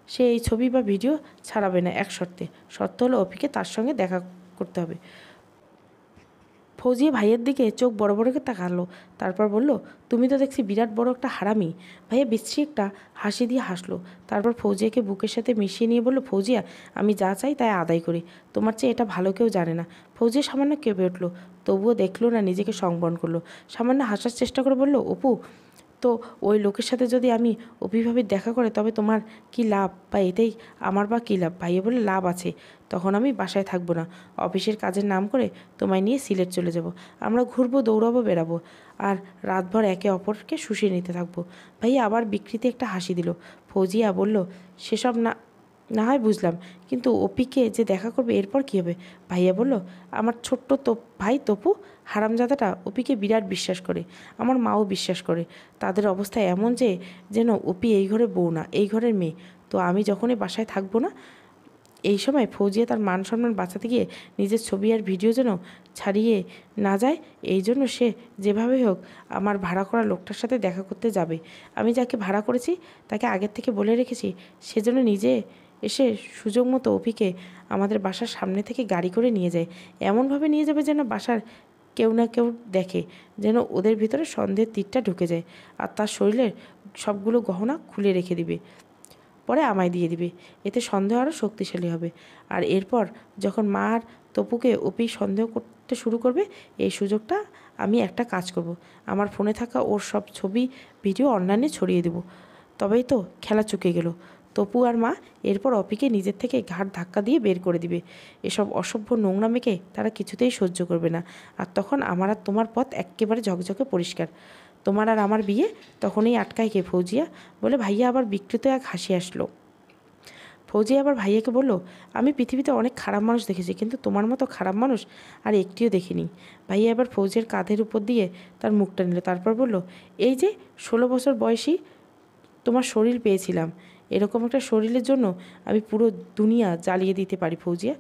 সে এই ছবি বা ভিডিও ছাড়াবে না এক শর্তে। শর্ত হলো অপিকে তার সঙ্গে দেখা করতে হবে। ফৌজিয়া ভাইয়ের দিকে চোখ বড় বড় করে তাকালো, তারপর বলল, তুমি তো দেখছি বিরাট বড় একটা হারামি। ভাইয়া বিশ্রী একটা হাসি দিয়ে হাসলো, তারপর ফৌজিয়াকে বুকের সাথে মিশিয়ে নিয়ে বলল, ফৌজিয়া, আমি যা চাই তাই আদায় করি, তোমার চেয়ে এটা ভালো কেউ জানে না। ফৌজিয়া সামান্য কেঁপে উঠলো, তবুও দেখলো না, নিজেকে সংবরণ করলো। সামান্য হাসার চেষ্টা করে বলল, অপু, তো ওই লোকের সাথে যদি আমি অভিভাবী দেখা করে তবে তোমার কি লাভ, বা এতেই আমার বা কী লাভ? ভাইয়া বলে, লাভ আছে, তখন আমি বাসায় থাকবো না, অফিসের কাজের নাম করে তোমায় নিয়ে সিলেট চলে যাব। আমরা ঘুরবো, দৌড়াবো, বেড়াবো, আর রাতভর একে অপরকে শুষিয়ে নিতে থাকবো। ভাইয়া আবার বিকৃতি একটা হাসি দিল। ফৌজিয়া বলল, সেসব না না হয় বুঝলাম, কিন্তু অপিকে যে দেখা করবে এরপর কী হবে? ভাইয়া বলল, আমার ছোট্ট ভাই তপু হারামজাদাটা অপিকে বিরাট বিশ্বাস করে, আমার মাও বিশ্বাস করে। তাদের অবস্থা এমন যে যেন অপি এই ঘরে বউ না, এই ঘরের মেয়ে। তো আমি যখনই বাসায় থাকবো না, এই সময় ফৌজিয়া তার মান সম্মান বাঁচাতে গিয়ে নিজের ছবি আর ভিডিও যেন ছাড়িয়ে না যায়, এই জন্য সে যেভাবেই হোক আমার ভাড়া করা লোকটার সাথে দেখা করতে যাবে। আমি যাকে ভাড়া করেছি তাকে আগের থেকে বলে রেখেছি সেজন্য নিজে এসে সুযোগ মতো অপিকে আমাদের বাসার সামনে থেকে গাড়ি করে নিয়ে যায়। এমনভাবে নিয়ে যাবে যেন বাসার কেউ না কেউ দেখে, যেন ওদের ভিতরে সন্দেহের তীরটা ঢুকে যায়, আর তার শরীরের সবগুলো গহনা খুলে রেখে দিবে, পরে আমায় দিয়ে দিবে। এতে সন্দেহ আরও শক্তিশালী হবে। আর এরপর যখন মা আর তপুকে অপি সন্দেহ করতে শুরু করবে, এই সুযোগটা আমি একটা কাজ করব, আমার ফোনে থাকা ওর সব ছবি ভিডিও অনলাইনে ছড়িয়ে দেব। তবেই তো খেলা চুকে গেল। তপু আর মা এরপর অপিকে নিজের থেকে ঘাট ধাক্কা দিয়ে বের করে দিবে। এসব অসভ্য নোংরামেকে তারা কিছুতেই সহ্য করবে না। আর তখন আমার আর তোমার পথ একেবারে ঝকঝকে পরিষ্কার। তোমার আর আমার বিয়ে তখনই আটকায় কে ফৌজিয়া? বলে ভাইয়া আবার বিকৃত এক হাসি আসলো। ফৌজিয়া আবার ভাইয়াকে বলল, আমি পৃথিবীতে অনেক খারাপ মানুষ দেখেছি, কিন্তু তোমার মতো খারাপ মানুষ আর একটিও দেখিনি। ভাইয়া এবার ফৌজিয়ার কাঁধের উপর দিয়ে তার মুখটা নিল, তারপর বলল, এই যে 16 বছর বয়সী তোমার শরীর পেয়েছিলাম, এরকম একটা শরীরের জন্য আমি পুরো দুনিয়া জ্বালিয়ে দিতে পারি ফৌজিয়া,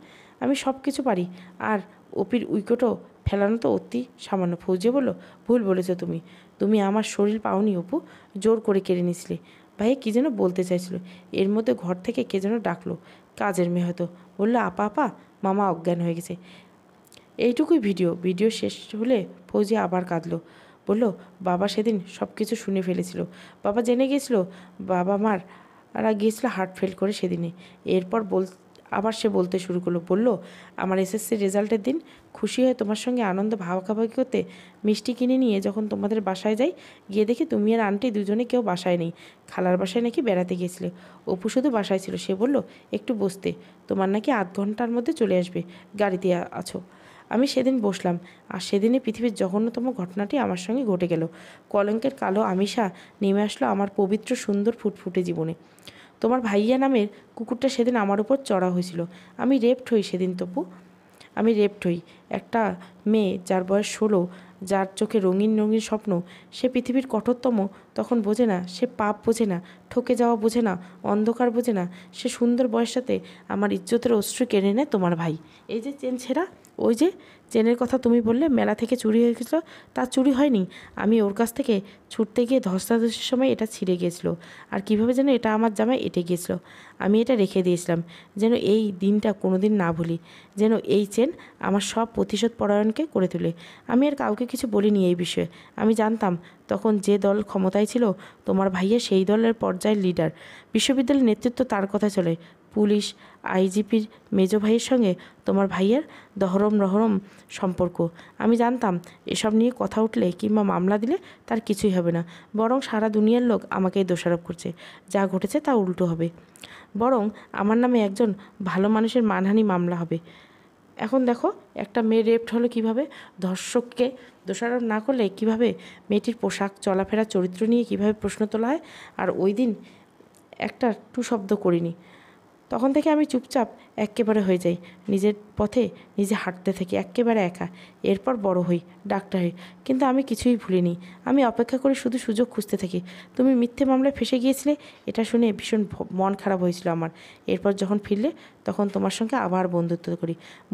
আমি সব কিছু পারি। আর অপির উইকেটও ফেলানো তো অতি সামান্য। ফৌজিয়া বলল, ভুল বলেছো তুমি, তুমি আমার শরীর পাওনি অপু, জোর করে কেড়ে নিয়েছিলে। ভাইয়া কী যেন বলতে চাইছিল, এর মধ্যে ঘর থেকে কে যেন ডাকলো, কাজের মেয়ে হয়তো। বললো, আপা আপা, মামা অজ্ঞান হয়ে গেছে। এইটুকুই ভিডিও শেষ হলে ফৌজিয়া আবার কাঁদলো, বলল, বাবা সেদিন সব কিছু শুনে ফেলেছিল, বাবা জেনে গিয়েছিল, বাবা মার আরা গিয়েছিল হার্ট ফেল করে সেদিনে। এরপর আবার সে বলতে শুরু করলো, বলল, আমার এসএসসি রেজাল্টের দিন খুশি হয়ে তোমার সঙ্গে আনন্দ ভাগাভাগি করতে মিষ্টি কিনে নিয়ে যখন তোমাদের বাসায় যাই, গিয়ে দেখি তুমি আর আন্টি দুজনে কেউ বাসায় নেই, খালার বাসায় নাকি বেড়াতে গিয়েছিলে। অপু শুধু বাসায় ছিল। সে বলল, একটু বসতে, তোমার নাকি আধ ঘন্টার মধ্যে চলে আসবে, গাড়িতে আছো। আমি সেদিন বসলাম, আর সেদিনই পৃথিবীর জঘন্যতম ঘটনাটি আমার সঙ্গে ঘটে গেল। কলঙ্কের কালো আমিষা নেমে আসলো আমার পবিত্র সুন্দর ফুটফুটে জীবনে। তোমার ভাইয়া নামের কুকুরটা সেদিন আমার উপর চড়া হয়েছিল। আমি রেপড হই সেদিন তপু, আমি রেপড হই। একটা মেয়ে যার বয়স 16, যার চোখে রঙিন রঙিন স্বপ্ন, সে পৃথিবীর কঠোরতম, তখন বোঝে না, সে পাপ বোঝে না, ঠকে যাওয়া বোঝে না, অন্ধকার বোঝে না, সে সুন্দর বয়সটাতে আমার ইজ্জতের অশ্রু কেড়ে নেয় তোমার ভাই। এই যে চেন ছেঁড়া, ওই যে চেনের কথা তুমি বললে মেলা থেকে চুরি হয়ে গেছিলো, তা চুরি হয়নি, আমি ওর কাছ থেকে ছুটতে গিয়ে ধস্তাধস্তির সময় এটা ছিঁড়ে গিয়েছিলো, আর কীভাবে যেন এটা আমার জামায় এঁটে গিয়েছিলো, আমি এটা রেখে দিয়েছিলাম যেন এই দিনটা কোনো দিন না ভুলি, যেন এই চেন আমার সব প্রতিশোধ পরায়ণকে আমাকে করে তোলে। আমি আর কাউকে কিছু বলিনি এই বিষয়ে। আমি জানতাম তখন যে দল ক্ষমতায় ছিল তোমার ভাইয়া সেই দলের পর্যায়ের লিডার। বিশ্ববিদ্যালয়ের নেতৃত্ব তার কথা চলে। পুলিশ আইজিপির মেজ ভাইয়ের সঙ্গে তোমার ভাইয়ের দহরম সম্পর্ক। আমি জানতাম এসব নিয়ে কথা উঠলে কিংবা মামলা দিলে তার কিছুই হবে না, বরং সারা দুনিয়ার লোক আমাকেই দোষারোপ করছে। যা ঘটেছে তা উল্টো হবে, বরং আমার নামে একজন ভালো মানুষের মানহানি মামলা হবে। এখন দেখো একটা মেয়ে রেপড হলো কীভাবে, ধর্ষককে দোষারোপ না করলে কিভাবে মেয়েটির পোশাক চলাফেরা চরিত্র নিয়ে কিভাবে প্রশ্ন তোলা হয়। আর ওই দিন একটা টু শব্দ করিনি। তখন থেকে আমি চুপচাপ এক্কেবারে হয়ে যাই, নিজের পথে নিজে হাঁটতে থাকি এক্কেবারে একা। এরপর বড় হই, ডাক্তার হই, কিন্তু আমি কিছুই ভুলিনি। আমি অপেক্ষা করে শুধু সুযোগ খুঁজতে থাকি। তুমি মিথ্যে মামলায় ফেসে গিয়েছিলে, এটা শুনে ভীষণ মন খারাপ হয়েছিল আমার। এরপর যখন ফিরলে তখন তোমার সঙ্গে আবার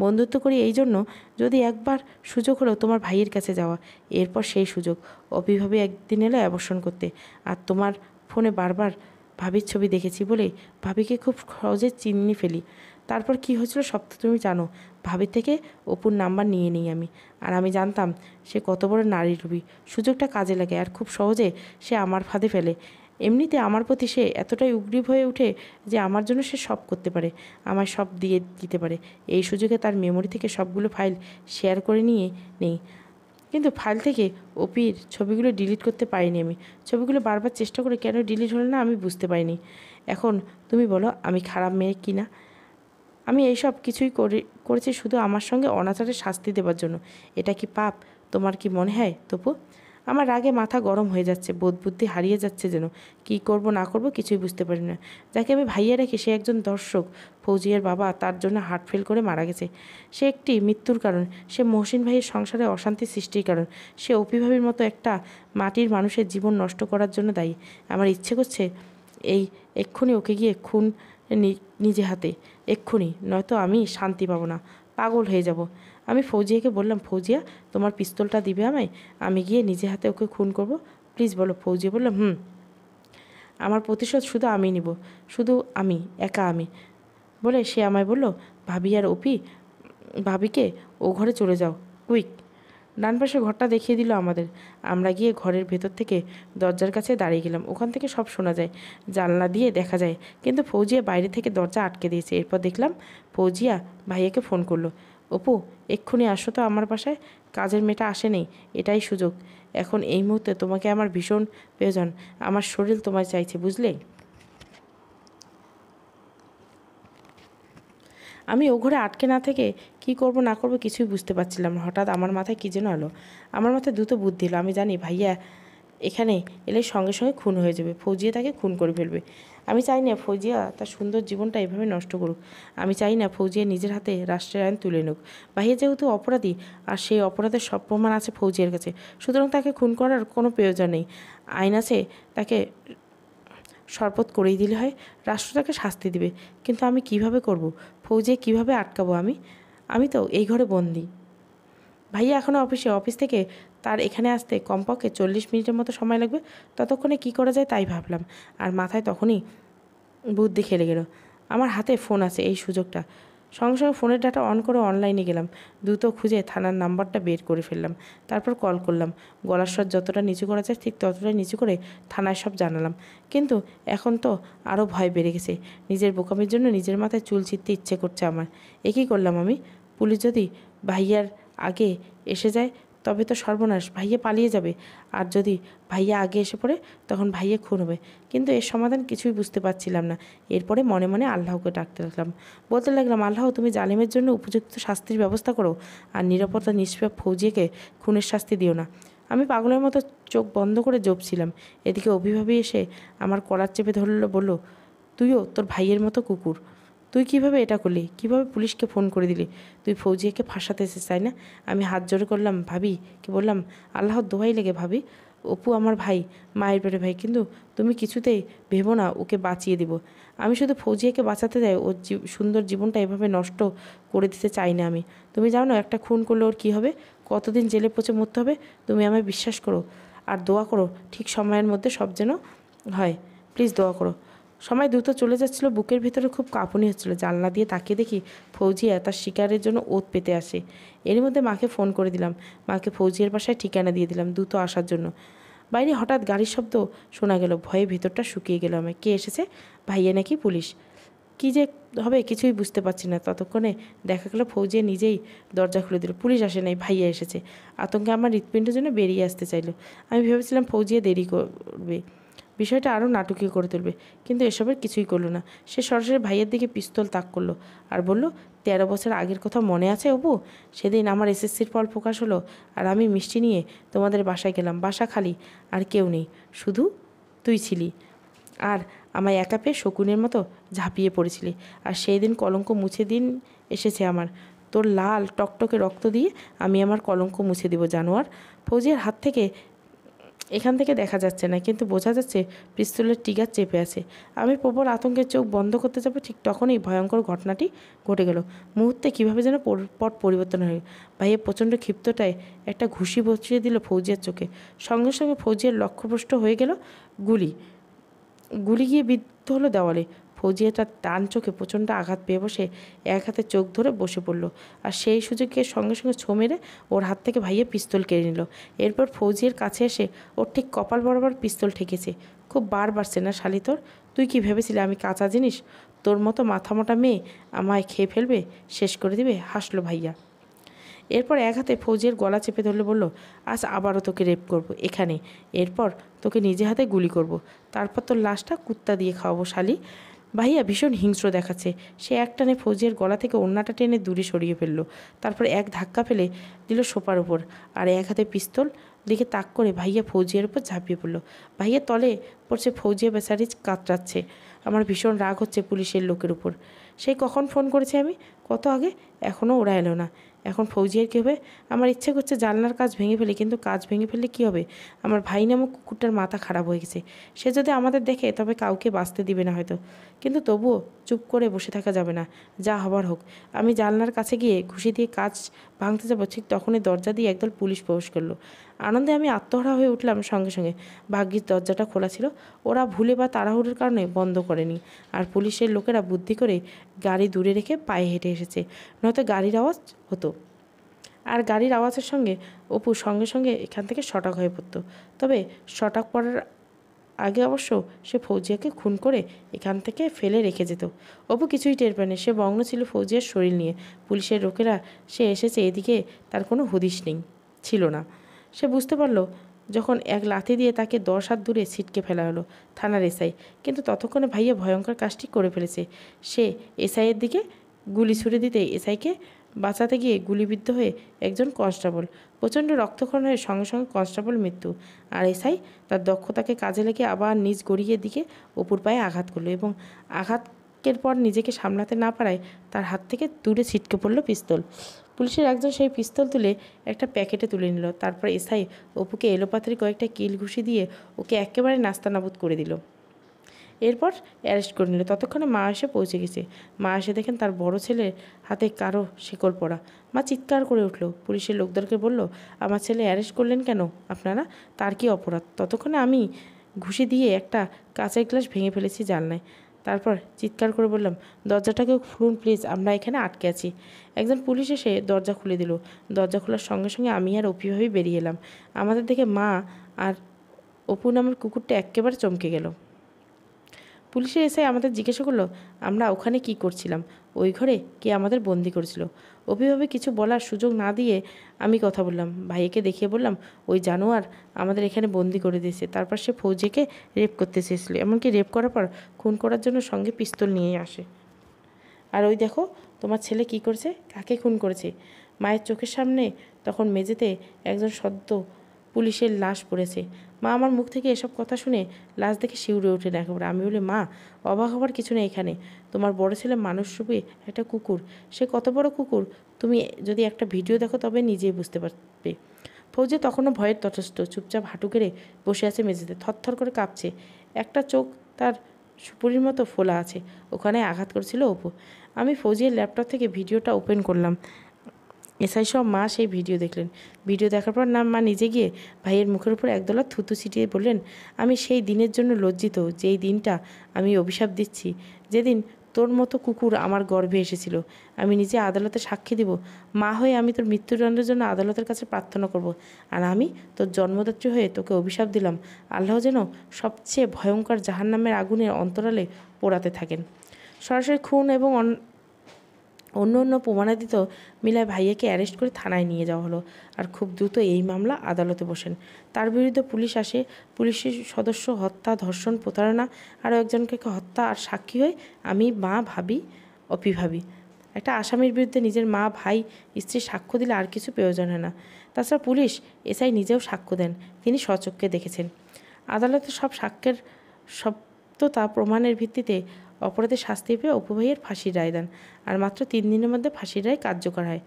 বন্ধুত্ব করি এই জন্য, যদি একবার সুযোগ হলো তোমার ভাইয়ের কাছে যাওয়া। এরপর সেই সুযোগ অভিভাবী একদিন এলো অ্যাবর্শন করতে, আর তোমার ফোনে বারবার ভাবির ছবি দেখেছি বলে ভাবিকে খুব সহজে চিনি ফেলি। তারপর কি হয়েছিল সব তো তুমি জানো। ভাবির থেকে অপুর নাম্বার নিয়ে নিই আমি। আর আমি জানতাম সে কত বড় নারী রূপী। সুযোগটা কাজে লাগে আর খুব সহজে সে আমার ফাঁদে ফেলে। এমনিতে আমার প্রতি সে এতটাই উগ্রীব হয়ে ওঠে যে আমার জন্য সে সব করতে পারে, আমায় সব দিয়ে দিতে পারে। এই সুযোগে তার মেমোরি থেকে সবগুলো ফাইল শেয়ার করে নিয়ে নেই। কিন্তু ফাইল থেকে অপির ছবিগুলো ডিলিট করতে পারিনি আমি। ছবিগুলো বারবার চেষ্টা করে কেন ডিলিট হলো না আমি বুঝতে পারিনি। এখন তুমি বলো আমি খারাপ মেয়ে কি না? আমি এইসব কিছুই করেছি শুধু আমার সঙ্গে অনাচারের শাস্তি দেবার জন্য। এটা কি পাপ? তোমার কি মনে হয় তপু? আমার রাগে মাথা গরম হয়ে যাচ্ছে, বোধ বুদ্ধি হারিয়ে যাচ্ছে যেন। কি করব না করব কিছুই বুঝতে পারি না। যাকে আমি ভাইয়া রেখে সে একজন দর্শক। ফৌজিয়ার বাবা তার জন্য হার্ট ফেল করে মারা গেছে। সে একটি মৃত্যুর কারণ। সে মহসিন ভাইয়ের সংসারে অশান্তি সৃষ্টির কারণ। সে অপিভাবির মতো একটা মাটির মানুষের জীবন নষ্ট করার জন্য দায়ী। আমার ইচ্ছে করছে এক্ষুনি ওকে গিয়ে খুন নিজে হাতে, এক্ষুনি, নয়তো আমি শান্তি পাবো না, পাগল হয়ে যাব। আমি ফৌজিয়াকে বললাম, ফৌজিয়া তোমার পিস্তলটা দিবে আমায়, আমি গিয়ে নিজে হাতে ওকে খুন করব, প্লিজ বলো। ফৌজিয়া বললাম আমার প্রতিশোধ শুধু আমি নিব, শুধু আমি, একা আমি। বলে সে আমায় বলল, ভাবি আর ভাবিকে ও ঘরে চলে যাও, কুইক। ডান পাশে ঘরটা দেখিয়ে দিল আমাদের। আমরা গিয়ে ঘরের ভেতর থেকে দরজার কাছে দাঁড়িয়ে গেলাম। ওখান থেকে সব শোনা যায়, জানলা দিয়ে দেখা যায়, কিন্তু ফৌজিয়া বাইরে থেকে দরজা আটকে দিয়েছে। এরপর দেখলাম ফৌজিয়া ভাইয়াকে ফোন করলো, অপু এক্ষুনি আসো তো আমার বাসায়, কাজের মেয়েটা আসে নেই, এটাই সুযোগ। এখন এই মুহূর্তে তোমাকে আমার ভীষণ প্রয়োজন, আমার শরীর তোমায় চাইছে, বুঝলে? আমি ও ঘরে আটকে না থেকে কি করব না করব কিছুই বুঝতে পারছিলাম না। হঠাৎ আমার মাথায় কী যেন এলো। আমার মাথায় দ্রুত বুদ্ধি এলো। আমি জানি ভাইয়া এখানে এলে সঙ্গে সঙ্গে খুন হয়ে যাবে, ফৌজিয়া তাকে খুন করে ফেলবে। আমি চাই না ফৌজিয়া তার সুন্দর জীবনটা এভাবে নষ্ট করুক। আমি চাই না ফৌজিয়া নিজের হাতে রাষ্ট্রের আইন তুলে নিক। ভাইয়া যেহেতু অপরাধী আর সেই অপরাধের সব প্রমাণ আছে ফৌজিয়ার কাছে, সুতরাং তাকে খুন করার কোনো প্রয়োজন নেই। আইন আছে, তাকে শরবত করেই দিলে হয়, রাষ্ট্র তাকে শাস্তি দিবে। কিন্তু আমি কিভাবে করব? ফৌজিয়া কিভাবে আটকাবো আমি তো এই ঘরে বন্দি। ভাইয়া এখনও অফিস থেকে তার এখানে আসতে কমপক্ষে 40 মিনিটের মতো সময় লাগবে। ততক্ষণে কি করা যায় তাই ভাবলাম, আর মাথায় তখনই বুদ্ধি খেলে গেল। আমার হাতে ফোন আছে, এই সুযোগটা। সঙ্গে সঙ্গে ফোনের ডাটা অন করে অনলাইনে গেলাম। দ্রুত খুঁজে থানার নাম্বারটা বের করে ফেললাম। তারপর কল করলাম। গলার স্বর যতটা নিচু করা যায় ঠিক ততটাই নিচু করে থানায় সব জানালাম। কিন্তু এখন তো আরও ভয় বেড়ে গেছে। নিজের বোকামির জন্য নিজের মাথায় চুল ছিঁড়তে ইচ্ছে করছে আমার। একই করলাম আমি। পুলিশ যদি ভাইয়ার আগে এসে যায় তবে তো সর্বনাশ, ভাইয়া পালিয়ে যাবে। আর যদি ভাইয়া আগে এসে পড়ে তখন ভাইয়া খুন হবে। কিন্তু এর সমাধান কিছুই বুঝতে পারছিলাম না। এরপরে মনে মনে আল্লাহকে ডাকতে লাগলাম, বলতে লাগলাম, আল্লাহ তুমি জালিমের জন্য উপযুক্ত শাস্তির ব্যবস্থা করো, আর নিরাপত্তা নিষ্পাপ ফৌজিয়াকে খুনের শাস্তি দিও না। আমি পাগলের মতো চোখ বন্ধ করে জপছিলাম। এদিকে অভিভাবী এসে আমার কলার চেপে ধরলো, বলল, তুইও তোর ভাইয়ের মতো কুকুর। তুই কিভাবে এটা করলি? কিভাবে পুলিশকে ফোন করে দিলি? তুই ফৌজিয়াকে ফাঁসাতে এসেছিস তাই না? আমি হাত জোড়ে করলাম, ভাবিকে বললাম, আল্লাহর দোহাই লেগে ভাবি, অপু আমার ভাই, মায়ের পেটে ভাই, কিন্তু তুমি কিছুতেই ভেবো না ওকে বাঁচিয়ে দিব। আমি শুধু ফৌজিয়াকে বাঁচাতে যাই, ওর সুন্দর জীবনটা এভাবে নষ্ট করে দিতে চাই না আমি। তুমি জানো একটা খুন করলে ওর কী হবে, কতদিন জেলে পচে মরতে হবে। তুমি আমায় বিশ্বাস করো আর দোয়া করো ঠিক সময়ের মধ্যে সব যেন হয়, প্লিজ দোয়া করো। সময় দ্রুত চলে যাচ্ছিল, বুকের ভিতরে খুব কাঁপুনি হচ্ছিল। জানলা দিয়ে তাকিয়ে দেখি ফৌজিয়া তার শিকারের জন্য ওত পেতে আসে। এর মধ্যে মাকে ফোন করে দিলাম। মাকে ফৌজিয়ার বাসায় ঠিকানা দিয়ে দিলাম দ্রুত আসার জন্য। বাইরে হঠাৎ গাড়ির শব্দ শোনা গেল। ভয়ে ভিতরটা শুকিয়ে গেল আমার। কে এসেছে? ভাইয়া নাকি পুলিশ? কী যে হবে কিছুই বুঝতে পারছি না। ততক্ষণে দেখা গেল ফৌজিয়া নিজেই দরজা খুলে দিল। পুলিশ আসে নাই, ভাইয়া এসেছে। আতঙ্কে আমার হৃৎপিণ্ডের জন্য বেরিয়ে আসতে চাইল। আমি ভেবেছিলাম ফৌজিয়া দেরি করবে, বিষয়টা আরও নাটকীয় করে তুলবে, কিন্তু এসবের কিছুই করলো না। সে সরাসরি ভাইয়ের দিকে পিস্তল তাক করলো আর বলল, 13 বছর আগের কথা মনে আছে অপু? সেদিন আমার এসএসসির ফল প্রকাশ হলো আর আমি মিষ্টি নিয়ে তোমাদের বাসায় গেলাম। বাসা খালি, আর কেউ নেই, শুধু তুই ছিলি। আর আমায় একা পেয়ে শকুনের মতো ঝাঁপিয়ে পড়েছিলি। আর সেই দিন কলঙ্ক মুছে দিন এসেছে আমার। তোর লাল টকটকে রক্ত দিয়ে আমি আমার কলঙ্ক মুছে দিব, জানোয়ার। ফৌজিয়ার হাত থেকে এখান থেকে দেখা যাচ্ছে না, কিন্তু বোঝা যাচ্ছে পিস্তলের ট্রিগার চেপে আছে। আমি প্রবল আতঙ্কের চোখ বন্ধ করতে যাবো, ঠিক তখনই ভয়ঙ্কর ঘটনাটি ঘটে গেল। মুহূর্তে কীভাবে যেন পট পরিবর্তন হয়ে ভাইয়ের প্রচণ্ড ক্ষিপ্তটায় একটা ঘুষি বসিয়ে দিল ফৌজিয়ার চোখে। সঙ্গে সঙ্গে ফৌজিয়ার লক্ষ্যভ্রষ্ট হয়ে গেল। গুলি গিয়ে বিদ্ধ হলো দেওয়ালে। ফৌজিয়া তার ডান চোখে প্রচণ্ড আঘাত পেয়ে বসে এক হাতে চোখ ধরে বসে পড়ল। আর সেই সুযোগে সঙ্গে সঙ্গে ছো মেরে ওর হাত থেকে ভাইয়া পিস্তল কেড়ে নিল। এরপর ফৌজিয়ার কাছে এসে ওর ঠিক কপাল বরাবর পিস্তল ঠেকেছে। খুব বার বাড়ছে না শালি তোর? তুই কি ভেবেছিলি আমি কাঁচা জিনিস? তোর মতো মাথামোটা মেয়ে আমায় খেয়ে ফেলবে, শেষ করে দিবে? হাসলো ভাইয়া। এরপর এক হাতে ফৌজিয়ার গলা চেপে ধরলে বলল, আজ আবারও তোকে রেপ করব এখানে। এরপর তোকে নিজে হাতে গুলি করব, তারপর তোর লাশটা কুত্তা দিয়ে খাওয়াবো শালি। ভাইয়া ভীষণ হিংস্র দেখাচ্ছে। সে একটানে ফৌজিয়ার গলা থেকে ওড়নাটা টেনে দূরে সরিয়ে ফেললো। তারপর এক ধাক্কা ফেলে দিল সোফার উপর, আর এক হাতে পিস্তল দিকে তাক করে ভাইয়া ফৌজিয়ার উপর ঝাঁপিয়ে পড়লো। ভাইয়া তলে পড়ছে, ফৌজিয়া বেচারি কাতরাচ্ছে। আমার ভীষণ রাগ হচ্ছে পুলিশের লোকের উপর। সেই কখন ফোন করেছি আমি? কত আগে? এখনও ওরা এলো না। এখন ফৌজিয়ার কী হবে? আমার ইচ্ছে করছে জানলার কাজ ভেঙে ফেলি, কিন্তু কাজ ভেঙে ফেললে কী হবে? আমার ভাই নামক কুকুরটার মাথা খারাপ হয়ে গেছে। সে যদি আমাদের দেখে তবে কাউকে বাঁচতে দিবে না হয়তো, কিন্তু তবুও চুপ করে বসে থাকা যাবে না। যা হবার হোক। আমি জানলার কাছে গিয়ে ঘুষি দিয়ে কাজ ভাঙতে যাবো, ঠিক তখনই দরজা দিয়ে একদল পুলিশ প্রবেশ করলো। আনন্দে আমি আত্মহারা হয়ে উঠলাম সঙ্গে সঙ্গে। ভাগ্যিস দরজাটা খোলা ছিল, ওরা ভুলে বা তাড়াহুড়োর কারণে বন্ধ করেনি। আর পুলিশের লোকেরা বুদ্ধি করে গাড়ি দূরে রেখে পায়ে হেঁটে এসেছে, নয়তো গাড়ির আওয়াজ হতো। আর গাড়ির আওয়াজের সঙ্গে অপু সঙ্গে সঙ্গে এখান থেকে সটাক হয়ে পড়তো। তবে সটাক পড়ার আগে অবশ্য সে ফৌজিয়াকে খুন করে এখান থেকে ফেলে রেখে যেত। অপু কিছুই টের পায়নি। সে মগ্ন ছিল ফৌজিয়ার শরীর নিয়ে। পুলিশের লোকেরা সে এসেছে এদিকে তার কোনো হুদিস ছিল না। সে বুঝতে পারল যখন এক লাথি দিয়ে তাকে 10 হাত দূরে ছিটকে ফেলা হলো থানার এসআই। কিন্তু ততক্ষণে ভাইয়া ভয়ঙ্কর কাজটি করে ফেলেছে। সে এসআইয়ের দিকে গুলি ছুড়ে দিতে এসআইকে বাঁচাতে গিয়ে গুলিবিদ্ধ হয়ে একজন কনস্টেবল। প্রচণ্ড রক্তক্ষরণ হয়ে সঙ্গে সঙ্গে কনস্টেবল মৃত্যু। আর এসআই তার দক্ষতাকে কাজে লেগে আবার নিজ গড়িয়ে দিকে অপুর পায়ে আঘাত করলো, এবং আঘাতের পর নিজেকে সামলাতে না পারায় তার হাত থেকে দূরে ছিটকে পড়ল পিস্তল। পুলিশের একজন সেই পিস্তল তুলে একটা প্যাকেটে তুলে নিল। তারপর এসআই অপুকে এলোপাতাড়ি কয়েকটা কিল ঘুষি দিয়ে ওকে একেবারে নাস্তানাবুদ করে দিল। এরপর অ্যারেস্ট করে নিল। ততক্ষণে মা এসে পৌঁছে গেছে। মা এসে দেখেন তার বড় ছেলের হাতে কারো শিকল পড়া। মা চিৎকার করে উঠল। পুলিশের লোকদেরকে বলল, আমার ছেলে অ্যারেস্ট করলেন কেন আপনারা? তার কি অপরাধ? ততক্ষণে আমি ঘুষি দিয়ে একটা কাঁচের গ্লাস ভেঙে ফেলেছি জানলায়। তারপর চিৎকার করে বললাম, দরজাটাকে খুলুন প্লিজ, আমরা এখানে আটকে আছি। একজন পুলিশ এসে দরজা খুলে দিল। দরজা খোলার সঙ্গে সঙ্গে আমি আর অপিভাবেই বেরিয়ে এলাম। আমাদের দেখে মা আর অপু নামের কুকুরটা একেবারে চমকে গেল। পুলিশে এসে আমাদের জিজ্ঞাসা করলো আমরা ওখানে কি করছিলাম, ওই ঘরে কে আমাদের বন্দি করেছিল। অভিভাবে কিছু বলার সুযোগ না দিয়ে আমি কথা বললাম। ভাইকে দেখিয়ে বললাম, ওই জানোয়ার আমাদের এখানে বন্দি করে দিয়েছে। তারপর সে ফৌজিকে রেপ করতে চেয়েছিল, এমনকি রেপ করার পর খুন করার জন্য সঙ্গে পিস্তল নিয়ে আসে। আর ওই দেখো তোমার ছেলে কি করেছে, কাকে খুন করেছে। মায়ের চোখের সামনে তখন মেঝেতে একজন সদ্য পুলিশের লাশ পড়েছে। মা আমার মুখ থেকে এসব কথা শুনে লাশ দেখে শিউরে ওঠেন একেবারে। আমি বলি, মা অবাক হবার কিছু নেই এখানে। তোমার বড় ছেলে মানুষরূপী একটা কুকুর। সে কত বড় কুকুর তুমি যদি একটা ভিডিও দেখো তবে নিজেই বুঝতে পারবে। ফৌজি তখনও ভয়ের তটস্থ, চুপচাপ হাঁটু গেড়ে বসে আছে মেঝেতে, থরথর করে কাঁপছে। একটা চোখ তার সুপুরির মতো ফোলা আছে। ওখানে আঘাত করেছিল অপু। আমি ফৌজির ল্যাপটপ থেকে ভিডিওটা ওপেন করলাম। এসআই সব মা সেই ভিডিও দেখলেন। ভিডিও দেখার পর মা নিজে গিয়ে ভাইয়ের মুখের উপর একদলা থুতু ছিটিয়ে বললেন, আমি সেই দিনের জন্য লজ্জিত যেই দিনটা আমি অভিশাপ দিচ্ছি, যেদিন তোর মতো কুকুর আমার গর্ভে এসেছিল। আমি নিজে আদালতে সাক্ষী দিব। মা হয়ে আমি তোর মৃত্যুদণ্ডের জন্য আদালতের কাছে প্রার্থনা করব। আর আমি তোর জন্মদাত্রী হয়ে তোকে অভিশাপ দিলাম, আল্লাহ যেন সবচেয়ে ভয়ঙ্কর জাহান্নামের আগুনের অন্তরালে পোড়াতে থাকেন। সরাসরি খুন এবং অন্য প্রমাণাদিত মিলায় ভাইয়াকে অ্যারেস্ট করে থানায় নিয়ে যাওয়া হলো। আর খুব দ্রুত এই মামলা আদালতে বসেন। তার বিরুদ্ধে পুলিশ আসে। পুলিশের সদস্য হত্যা, ধর্ষণ, প্রতারণা, আরও একজনকে হত্যা, আর সাক্ষী হয়ে আমি, মা, ভাবি, অপি ভাবি। একটা আসামির বিরুদ্ধে নিজের মা, ভাই, স্ত্রী সাক্ষ্য দিলে আর কিছু প্রয়োজন হয় না। তাছাড়া পুলিশ এসআই নিজেও সাক্ষ্য দেন, তিনি স্বচক্ষে দেখেছেন। আদালতে সব সাক্ষ্যের সত্যতা প্রমাণের ভিত্তিতে অপরাধের শাস্তি পেয়ে অপু ভাইয়ের ফাঁসির রায় দেন। আর মাত্র 3 দিনের মধ্যে ফাঁসির রায় কার্যকর হয়।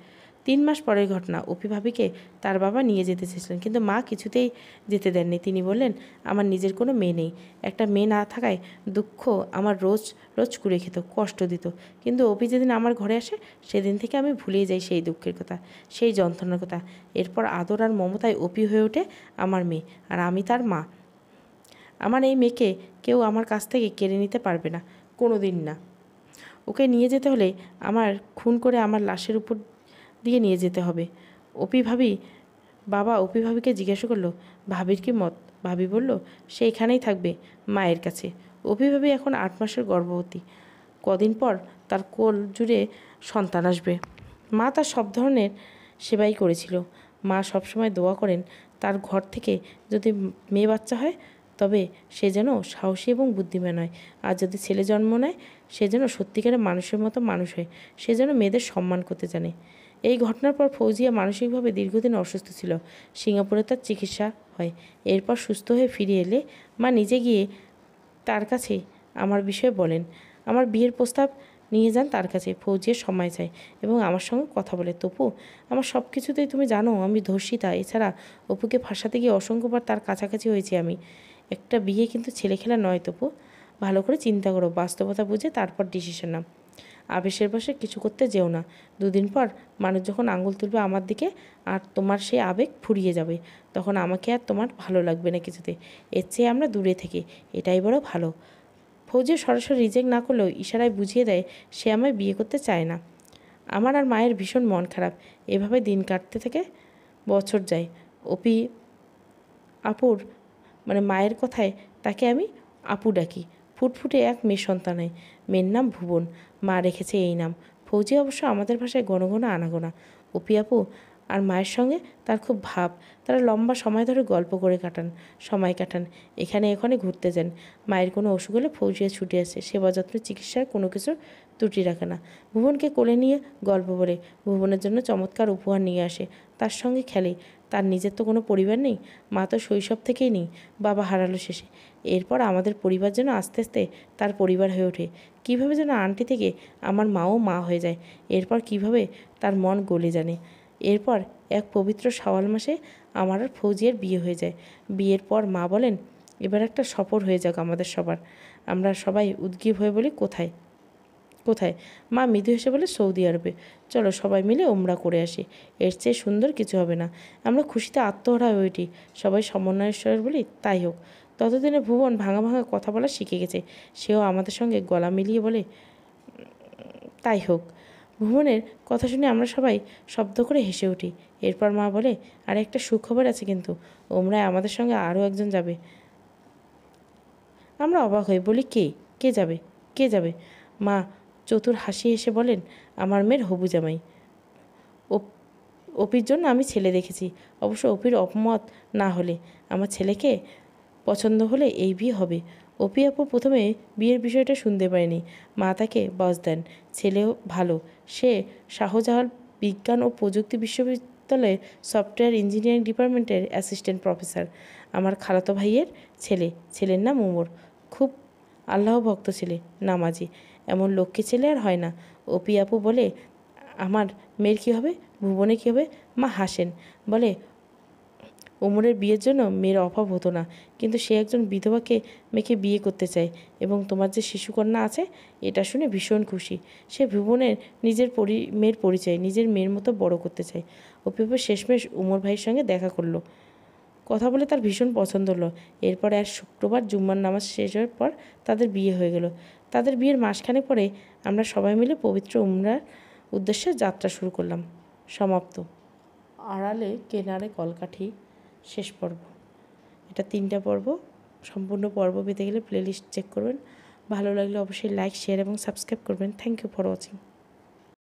3 মাস পরের ঘটনা। অপি ভাবিকে তার বাবা নিয়ে যেতে চেয়েছিলেন, কিন্তু মা কিছুতেই যেতে দেননি। তিনি বললেন, আমার নিজের কোনো মেয়ে নেই। একটা মেয়ে না থাকায় দুঃখ আমার রোজ রোজ কুড়ে খেত, কষ্ট দিত। কিন্তু অপি যেদিন আমার ঘরে আসে সেদিন থেকে আমি ভুলিয়ে যাই সেই দুঃখের কথা, সেই যন্ত্রণার কথা। এরপর আদর আর মমতায় অপি হয়ে ওঠে আমার মেয়ে, আর আমি তার মা। আমার এই মেয়েকে কেউ আমার কাছ থেকে কেড়ে নিতে পারবে না, কোনো দিন না। ওকে নিয়ে যেতে হলে আমার খুন করে আমার লাশের উপর দিয়ে নিয়ে যেতে হবে। বাবা অপি ভাবিকে জিজ্ঞাসা করলো, ভাবির কি মত? ভাবি বলল, সে এখানেই থাকবে, মায়ের কাছে। অপি ভাবি এখন 8 মাসের গর্ভবতী। কদিন পর তার কোল জুড়ে সন্তান আসবে। মা তার সব ধরনের সেবাই করেছিল। মা সবসময় দোয়া করেন তার ঘর থেকে যদি মেয়ে বাচ্চা হয় তবে সে যেন সাহসী এবং বুদ্ধিমান হয়, আর যদি ছেলে জন্ম নেয় সে যেন সত্যিকারের মানুষের মতো মানুষ হয়, সে যেন মেয়েদের সম্মান করতে জানে। এই ঘটনার পর ফৌজিয়া মানসিকভাবে দীর্ঘদিন অসুস্থ ছিল। সিঙ্গাপুরে তার চিকিৎসা হয়। এরপর সুস্থ হয়ে ফিরে এলে মা নিজে গিয়ে তার কাছে আমার বিষয়ে বলেন। আমার বিয়ের প্রস্তাব নিয়ে যান তার কাছে। ফৌজিয়ার সময় চায় এবং আমার সঙ্গে কথা বলে, তপু আমার সব কিছুতেই তুমি জানো আমি ধর্ষিতা। এছাড়া অপুকে ফাঁসাতে গিয়ে অসংখ্যবার তার কাছাকাছি হয়েছি আমি। একটা বিয়ে কিন্তু ছেলে খেলা নয় তপু, ভালো করে চিন্তা করো, বাস্তবতা বুঝে তারপর ডিসিশন নাও। আবেশের বশে কিছু করতে যেও না। 2 দিন পর মানুষ যখন আঙুল তুলবে আমার দিকে আর তোমার সেই আবেগ ফুরিয়ে যাবে, তখন আমাকে আর তোমার ভালো লাগবে না কিছুতে। এর চেয়ে আমরা দূরে থেকে এটাই বড় ভালো। ফৌজিয়া সরাসরি রিজেক্ট না করলেও ইশারায় বুঝিয়ে দেয় সে আমায় বিয়ে করতে চায় না। আমার আর মায়ের ভীষণ মন খারাপ। এভাবে দিন কাটতে থেকে বছর যায়। অপি আপুর মায়ের কথায় তাকে আমি আপু ডাকি। ফুটফুটে এক মেয়ে সন্তান হয়। মেয়ের নাম ভুবন, মা রেখেছে এই নাম। ফৌজি অবশ্য আমাদের ভাষায় ঘন ঘন আনাগোনা। অপি আপু আর মায়ের সঙ্গে তার খুব ভাব। তারা লম্বা সময় ধরে গল্প করে সময় কাটান, এখানে এখানে ঘুরতে যান। মায়ের কোনো অসুখ হলে ফৌজিয়া ছুটে আসে, সেবা যত্ন, চিকিৎসার কোনো কিছুর ত্রুটি রাখে না। ভুবনকে কোলে নিয়ে গল্প বলে, ভুবনের জন্য চমৎকার উপহার নিয়ে আসে, তার সঙ্গে খেলে। তার নিজের তো কোনো পরিবার নেই, মা তো শৈশব থেকেই নেই, বাবা হারালো শেষে। এরপর আমাদের পরিবার যেন আস্তে আস্তে তার পরিবার হয়ে ওঠে। কীভাবে যেন আন্টি থেকে আমার মাও মা হয়ে যায়। এরপর কিভাবে তার মন গলে জানে। এরপর এক পবিত্র শাওয়াল মাসে আমার আর ফৌজিয়ার বিয়ে হয়ে যায়। বিয়ের পর মা বলেন, এবার একটা সফর হয়ে যাক আমাদের সবার। আমরা সবাই উদ্গ্রীব হয়ে বলি, কোথায় কোথায়? মা মৃদু হেসে বলে, সৌদি আরবে। চলো সবাই মিলে ওমরা করে আসি, এর চেয়ে সুন্দর কিছু হবে না। আমরা খুশিতে আত্মহারা হয়ে উঠি, সবাই সমন্বয়েশ্বর বলি, তাই হোক। ততদিনে ভুবন ভাঙা ভাঙা কথা বলা শিখে গেছে। সেও আমাদের সঙ্গে গলা মিলিয়ে বলে, তাই হোক। ভুবনের কথা শুনে আমরা সবাই শব্দ করে হেসে উঠি। এরপর মা বলে, আর একটা সুখবর আছে কিন্তু, ওমরায় আমাদের সঙ্গে আরও একজন যাবে। আমরা অবাক হয়ে বলি, কে কে যাবে কে যাবে? মা চতুর হাসি হেসে বলেন, আমার মেয়ের হবু জামাই। অপির জন্য আমি ছেলে দেখেছি। অবশ্য অপির অপমত না হলে, আমার ছেলেকে পছন্দ হলে এই বিয়ে হবে। অপি আপু প্রথমে বিয়ের বিষয়টা শুনতে পারেনি। মা তাকে বস দেন। ছেলেও ভালো, সে শাহজালাল বিজ্ঞান ও প্রযুক্তি বিশ্ববিদ্যালয়ের সফটওয়্যার ইঞ্জিনিয়ারিং ডিপার্টমেন্টের অ্যাসিস্ট্যান্ট প্রফেসর। আমার খালাতো ভাইয়ের ছেলে, ছেলের নাম উমর। খুব আল্লাহ ভক্ত ছেলে, নামাজি। এমন লক্ষ্মী ছেলে আর হয় না। অপি আপু বলে, আমার মেয়ের কী হবে, ভুবনে কী হবে? মা হাসেন, বলে, ওমরের বিয়ের জন্য মেয়ের অভাব হতো না, কিন্তু সে একজন বিধবাকে মেয়েকে বিয়ে করতে চায় এবং তোমার যে শিশুকন্যা আছে এটা শুনে ভীষণ খুশি। সে ভুবনের নিজের মেয়ের পরিচয় নিজের মেয়ের মতো বড় করতে চায়। অপু শেষমেশ ওমর ভাইয়ের সঙ্গে দেখা করলো, কথা বলে তার ভীষণ পছন্দ হলো। এরপর এক শুক্রবার জুম্মার নামাজ শেষ হওয়ার পর তাদের বিয়ে হয়ে গেল। তাদের বিয়ের মাসখানেক পরে আমরা সবাই মিলে পবিত্র উমরার উদ্দেশ্যে যাত্রা শুরু করলাম। সমাপ্ত। আড়ালে কেনারে কলকাঠি শেষ পর্ব। এটা 3টা পর্ব। সম্পূর্ণ পর্ব পেতে গেলে প্লেলিস্ট চেক করবেন। ভালো লাগলে অবশ্যই লাইক, শেয়ার এবং সাবস্ক্রাইব করবেন। Thank you for watching.